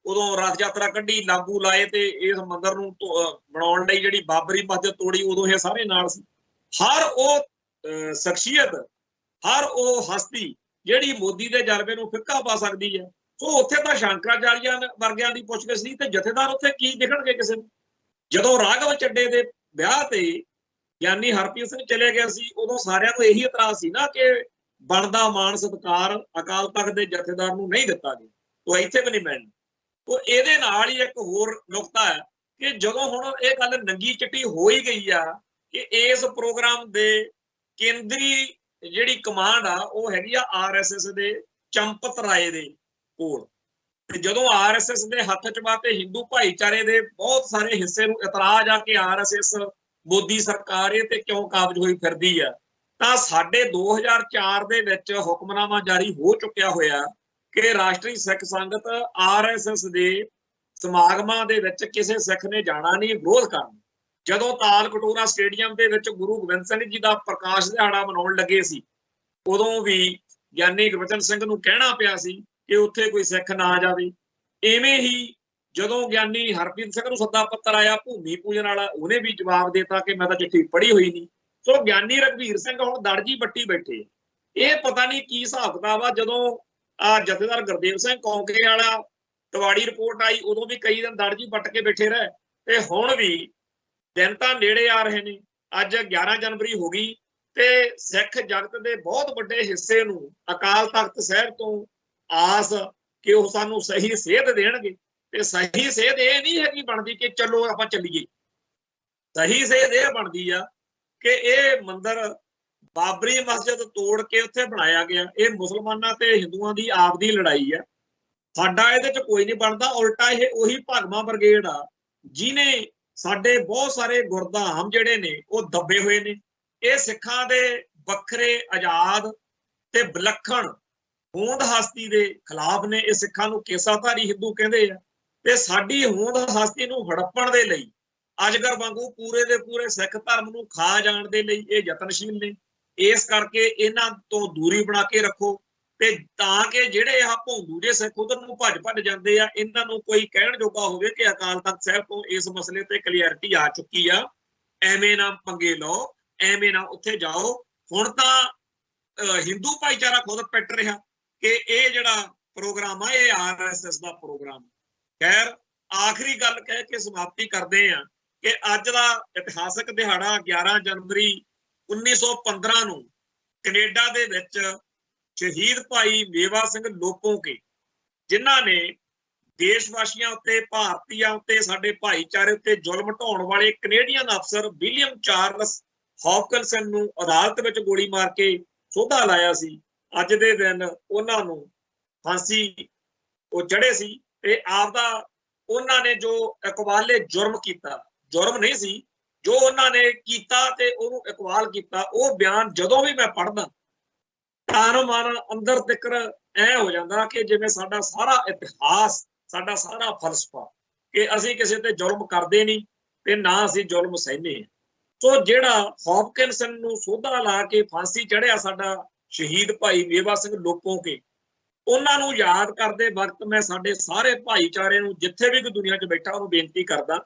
ਉਦੋਂ ਰਥ ਯਾਤਰਾ ਕੱਢੀ, ਲਾਗੂ ਲਾਏ ਤੇ ਇਸ ਮੰਦਿਰ ਨੂੰ ਬਣਾਉਣ ਲਈ ਜਿਹੜੀ ਬਾਬਰੀ ਮਸਜਿਦ ਤੋੜੀ, ਉਦੋਂ ਇਹ ਸਾਰੇ ਨਾਲ ਸੀ। ਹਰ ਉਹ ਸ਼ਖਸੀਅਤ, ਹਰ ਉਹ ਹਸਤੀ ਜਿਹੜੀ ਮੋਦੀ ਦੇ ਜਲਵੇ ਨੂੰ ਫਿੱਕਾ ਪਾ ਸਕਦੀ ਹੈ। ਸੋ ਉੱਥੇ ਤਾਂ ਸ਼ੰਕਰਾਚਾਰੀਆ ਵਰਗਿਆਂ ਦੀ ਪੁੱਛਗਿੱਛ ਸੀ, ਤੇ ਜਥੇਦਾਰ ਉੱਥੇ ਕੀ ਦਿਖਣਗੇ ਕਿਸੇ ਨੂੰ। ਜਦੋਂ ਰਾਘਵ ਚੱਡੇ ਦੇ ਵਿਆਹ ਤੇ ਗਿਆਨੀ ਹਰਪ੍ਰੀਤ ਸਿੰਘ ਚਲੇ ਗਿਆ ਸੀ, ਉਦੋਂ ਸਾਰਿਆਂ ਨੂੰ ਇਹੀ ਇਤਰਾਜ਼ ਸੀ ਨਾ ਕਿ ਬਣਦਾ ਮਾਣ ਸਤਿਕਾਰ ਅਕਾਲ ਤਖਤ ਦੇ ਜਥੇਦਾਰ ਨੂੰ ਨਹੀਂ ਦਿੱਤਾ ਗਿਆ, ਉਹ ਇੱਥੇ ਵੀ ਨਹੀਂ ਮਿਲਣਾ। ਉਹ ਇਹਦੇ ਨਾਲ ਹੀ ਇੱਕ ਹੋਰ ਨੁਕਤਾ ਹੈ ਕਿ ਜਦੋਂ ਹੁਣ ਇਹ ਗੱਲ ਨੰਗੀ ਚਿੱਟੀ ਹੋ ਹੀ ਗਈ ਆ ਕਿ ਇਸ ਪ੍ਰੋਗਰਾਮ ਦੇ ਕੇਂਦਰੀ ਜਿਹੜੀ ਕਮਾਂਡ ਆ ਉਹ ਹੈਗੀ ਆ RSS ਦੇ ਚੰਪਤ ਰਾਏ ਦੇ ਕੋਲ। ਤੇ ਜਦੋਂ RSS ਦੇ ਹੱਥ 'ਚ ਵਾ ਤੇ ਹਿੰਦੂ ਭਾਈਚਾਰੇ ਦੇ ਬਹੁਤ ਸਾਰੇ ਹਿੱਸੇ ਨੂੰ ਇਤਰਾਜ਼ ਆ ਕਿ RSS ਮੋਦੀ ਸਰਕਾਰ ਇਹ ਤੇ ਕਿਉਂ ਕਾਬਜ਼ ਹੋਈ ਫਿਰਦੀ ਆ, ਤਾਂ ਸਾਡੇ 2004 ਦੇ ਵਿੱਚ ਹੁਕਮਨਾਮਾ ਜਾਰੀ ਹੋ ਚੁੱਕਿਆ ਹੋਇਆ ਕਿ ਰਾਸ਼ਟਰੀ ਸਿੱਖ ਸੰਗਤ RSS ਦੇ ਸਮਾਗਮਾਂ ਦੇ ਵਿੱਚ ਕਿਸੇ ਸਿੱਖ ਨੇ ਜਾਣਾ ਨਹੀਂ, ਵਿਰੋਧ ਕਰਨਾ। ਜਦੋਂ ਤਾਲ ਕਟੋਰਾ ਸਟੇਡੀਅਮ ਦੇ ਵਿੱਚ ਗੁਰੂ ਗੋਬਿੰਦ ਸਿੰਘ ਜੀ ਦਾ ਪ੍ਰਕਾਸ਼ ਦਿਹਾੜਾ ਮਨਾਉਣ ਲੱਗੇ ਸੀ, ਉਦੋਂ ਵੀ ਗਿਆਨੀ ਗੁਰਬਚਨ ਸਿੰਘ ਨੂੰ ਕਹਿਣਾ ਪਿਆ ਸੀ ਕਿ ਉੱਥੇ ਕੋਈ ਸਿੱਖ ਨਾ ਜਾਵੇ। ਐਵੇਂ ਹੀ ਜਦੋਂ ਗਿਆਨੀ ਹਰਪ੍ਰੀਤ ਸਿੰਘ ਨੂੰ ਸੱਦਾ ਪੱਤਰ ਆਇਆ ਭੂਮੀ ਪੂਜਨ ਵਾਲਾ, ਉਹਨੇ ਵੀ ਜਵਾਬ ਦੇਤਾ ਕਿ ਮੈਂ ਤਾਂ ਚਿੱਠੀ ਪੜ੍ਹੀ ਹੋਈ ਨਹੀਂ। ਸੋ ਗਿਆਨੀ ਰਘਵੀਰ ਸਿੰਘ ਹੁਣ ਦਰਜੀ ਬੱਟੀ ਬੈਠੇ। ਇਹ ਪਤਾ ਨਹੀਂ ਕੀ ਹਿਸਾਬ ਕਿਤਾਬ ਆ। ਜਦੋਂ ਜਥੇਦਾਰ ਗੁਰਦੇਵ ਸਿੰਘ ਕੌਂਕੇ ਵਾਲਾ ਤਵਾੜੀ ਰਿਪੋਰਟ ਆਈ, ਉਦੋਂ ਵੀ ਕਈ ਦਿਨ ਦਰਜੀ ਵੱਟ ਕੇ ਬੈਠੇ ਰਹੇ, ਤੇ ਹੁਣ ਵੀ ਦਿਨ ਤਾਂ ਨੇੜੇ ਆ ਰਹੇ ਨੇ। ਅੱਜ 11 ਜਨਵਰੀ ਹੋ ਗਈ ਤੇ ਸਿੱਖ ਜਗਤ ਦੇ ਬਹੁਤ ਵੱਡੇ ਹਿੱਸੇ ਨੂੰ ਅਕਾਲ ਤਖਤ ਸਾਹਿਬ ਤੋਂ ਆਸ ਕਿ ਉਹ ਸਾਨੂੰ ਸਹੀ ਸੇਧ ਦੇਣਗੇ। ਤੇ ਸਹੀ ਸੇਧ ਇਹ ਨਹੀਂ ਹੈਗੀ ਬਣਦੀ ਕਿ ਚਲੋ ਆਪਾਂ ਚੱਲੀਏ। ਸਹੀ ਸੇਧ ਇਹ ਬਣਦੀ ਆ ਕਿ ਇਹ ਮੰਦਿਰ ਬਾਬਰੀ ਮਸਜਿਦ ਤੋੜ ਕੇ ਉੱਥੇ ਬਣਾਇਆ ਗਿਆ। ਇਹ ਮੁਸਲਮਾਨਾਂ ਤੇ ਹਿੰਦੂਆਂ ਦੀ ਆਪਦੀ ਲੜਾਈ ਆ, ਸਾਡਾ ਇਹਦੇ ਚ ਕੋਈ ਨਹੀਂ ਬਣਦਾ। ਉਲਟਾ ਇਹ ਉਹੀ ਭਗਵਾਂ ਬ੍ਰਿਗੇਡ ਆ ਜਿਹਨੇ ਸਾਡੇ ਬਹੁਤ ਸਾਰੇ ਗੁਰਧਾਮ ਜਿਹੜੇ ਨੇ ਉਹ ਦੱਬੇ ਹੋਏ ਨੇ। ਇਹ ਸਿੱਖਾਂ ਦੇ ਵੱਖਰੇ ਆਜ਼ਾਦ ਤੇ ਵਿਲੱਖਣ ਹੋਂਦ ਹਸਤੀ ਦੇ ਖਿਲਾਫ ਨੇ। ਇਹ ਸਿੱਖਾਂ ਨੂੰ ਕੇਸਾਧਾਰੀ ਹਿੰਦੂ ਕਹਿੰਦੇ ਆ, ਤੇ ਸਾਡੀ ਹੋਂਦ ਹਸਤੀ ਨੂੰ ਹੜੱਪਣ ਦੇ ਲਈ ਅਜਗਰ ਵਾਂਗੂ ਪੂਰੇ ਦੇ ਪੂਰੇ ਸਿੱਖ ਧਰਮ ਨੂੰ ਖਾ ਜਾਣ ਦੇ ਲਈ ਇਹ ਯਤਨਸ਼ੀਲ ਨੇ। ਇਸ ਕਰਕੇ ਇਹਨਾਂ ਤੋਂ ਦੂਰੀ ਬਣਾ ਕੇ ਰੱਖੋ, ਤੇ ਤਾਂ ਕਿ ਜਿਹੜੇ ਆਹ ਭੌਂਦੂ ਜੇ ਸਿੱਖ ਉਧਰ ਨੂੰ ਭੱਜ ਜਾਂਦੇ ਆ, ਇਹਨਾਂ ਨੂੰ ਕੋਈ ਕਹਿਣ ਜੋਗਾ ਹੋਵੇ ਕਿ ਅਕਾਲ ਤਖਤ ਸਾਹਿਬ ਤੋਂ ਇਸ ਮਸਲੇ ਤੇ ਕਲੀਅਰਟੀ ਆ ਚੁੱਕੀ ਆ। ਐਵੇਂ ਨਾ ਪੰਗੇ ਲਓ, ਐਵੇਂ ਨਾ ਉੱਥੇ ਜਾਓ। ਹੁਣ ਤਾਂ ਹਿੰਦੂ ਭਾਈਚਾਰਾ ਖੁਦ ਪਿੱਟ ਰਿਹਾ ਕਿ ਇਹ ਜਿਹੜਾ ਪ੍ਰੋਗਰਾਮ ਆ ਇਹ RSS ਦਾ ਪ੍ਰੋਗਰਾਮ। ਖੈਰ ਆਖਰੀ ਗੱਲ ਕਹਿ ਕੇ ਸਮਾਪਤੀ ਕਰਦੇ ਆ ਕਿ ਅੱਜ ਦਾ ਇਤਿਹਾਸਕ ਦਿਹਾੜਾ 11 ਜਨਵਰੀ 1915 ਨੂੰ ਕੈਨੇਡਾ ਦੇ ਵਿੱਚ ਸ਼ਹੀਦ ਭਾਈ ਮੇਵਾ ਸਿੰਘ ਲੋਪੋਕੇ, ਜਿਨ੍ਹਾਂ ਨੇ ਦੇਸ਼ ਵਾਸੀਆਂ ਉੱਤੇ, ਭਾਰਤੀਆਂ ਉੱਤੇ, ਸਾਡੇ ਭਾਈਚਾਰੇ ਉੱਤੇ ਜ਼ੁਲਮ ਢਾਉਣ ਵਾਲੇ ਕੈਨੇਡੀਅਨ ਅਫਸਰ ਵਿਲੀਅਮ ਚਾਰਲਸ ਹੌਪਕਿਨਸਨ ਨੂੰ ਅਦਾਲਤ ਵਿੱਚ ਗੋਲੀ ਮਾਰ ਕੇ ਸੋਧਾ ਲਾਇਆ ਸੀ। ਅੱਜ ਦੇ ਦਿਨ ਉਹਨਾਂ ਨੂੰ ਫਾਂਸੀ ਉਹ ਚੜ੍ਹੇ ਸੀ, ਤੇ ਆਪਦਾ ਉਹਨਾਂ ਨੇ ਜੋ ਇਕਬਾਲੇ ਜੁਰਮ ਕੀਤਾ, ਜੁਰਮ ਨਹੀਂ ਸੀ ਜੋ ਉਹਨਾਂ ਨੇ ਕੀਤਾ ਤੇ ਉਹਨੂੰ ਇਕਬਾਲ ਕੀਤਾ, ਉਹ ਬਿਆਨ ਜਦੋਂ ਵੀ ਮੈਂ ਪੜ੍ਹਦਾ ਤਨ ਮਨ ਅੰਦਰ ਤਿੱਕਰ ਐ ਹੋ ਜਾਂਦਾ ਕਿ ਜਿਵੇਂ ਸਾਡਾ ਸਾਰਾ ਇਤਿਹਾਸ, ਸਾਡਾ ਸਾਰਾ ਫਲਸਫਾ ਕਿ ਅਸੀਂ ਕਿਸੇ ਤੇ ਜ਼ੁਲਮ ਕਰਦੇ ਨਹੀਂ ਤੇ ਨਾ ਅਸੀਂ ਜ਼ੁਲਮ ਸਹਿੰਦੇ। ਸੋ ਜਿਹੜਾ ਹੌਪਕਿਨਸਨ ਨੂੰ ਸੋਧਾ ਲਾ ਕੇ ਫਾਂਸੀ ਚੜ੍ਹਿਆ ਸਾਡਾ ਸ਼ਹੀਦ ਭਾਈ ਮੇਵਾ ਸਿੰਘ ਲੋਪੋਕੇ, ਉਹਨਾਂ ਨੂੰ ਯਾਦ ਕਰਦੇ ਵਕਤ ਮੈਂ ਸਾਡੇ ਸਾਰੇ ਭਾਈਚਾਰੇ ਨੂੰ ਜਿੱਥੇ ਵੀ ਦੁਨੀਆ 'ਚ ਬੈਠਾ ਉਹਨੂੰ ਬੇਨਤੀ ਕਰਦਾ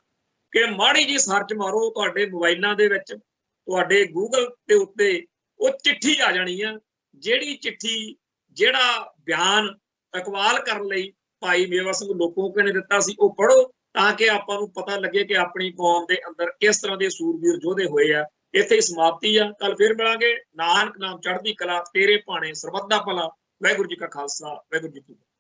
ਕਿ ਮਾੜੀ ਜੀ ਸਰਚ ਮਾਰੋ ਤੁਹਾਡੇ ਮੋਬਾਈਲਾਂ ਦੇ ਵਿੱਚ, ਤੁਹਾਡੇ ਗੂਗਲ ਦੇ ਉੱਤੇ ਉਹ ਚਿੱਠੀ ਆ ਜਾਣੀ ਆ। ਜਿਹੜੀ ਚਿੱਠੀ, ਜਿਹੜਾ ਬਿਆਨ ਇਕਬਾਲ ਕਰਨ ਲਈ ਭਾਈ ਮੇਵਾ ਸਿੰਘ ਲੋਪੋਕੇ ਨੇ ਦਿੱਤਾ ਸੀ, ਉਹ ਪੜ੍ਹੋ ਤਾਂ ਕਿ ਆਪਾਂ ਨੂੰ ਪਤਾ ਲੱਗੇ ਕਿ ਆਪਣੀ ਕੌਮ ਦੇ ਅੰਦਰ ਕਿਸ ਤਰ੍ਹਾਂ ਦੇ ਸੂਰਬੀਰ ਯੋਧੇ ਹੋਏ ਆ। ਇੱਥੇ ਹੀ ਸਮਾਪਤੀ ਆ। ਕੱਲ ਫਿਰ ਮਿਲਾਂਗੇ। ਨਾਨਕ ਨਾਮ ਚੜ੍ਹਦੀ ਕਲਾ, ਤੇਰੇ ਭਾਣੇ ਸਰਬੱਤ ਦਾ ਭਲਾ। ਵਾਹਿਗੁਰੂ ਜੀ ਕਾ ਖਾਲਸਾ, ਵਾਹਿਗੁਰੂ ਜੀ ਕੀ ਫਤਿਹ।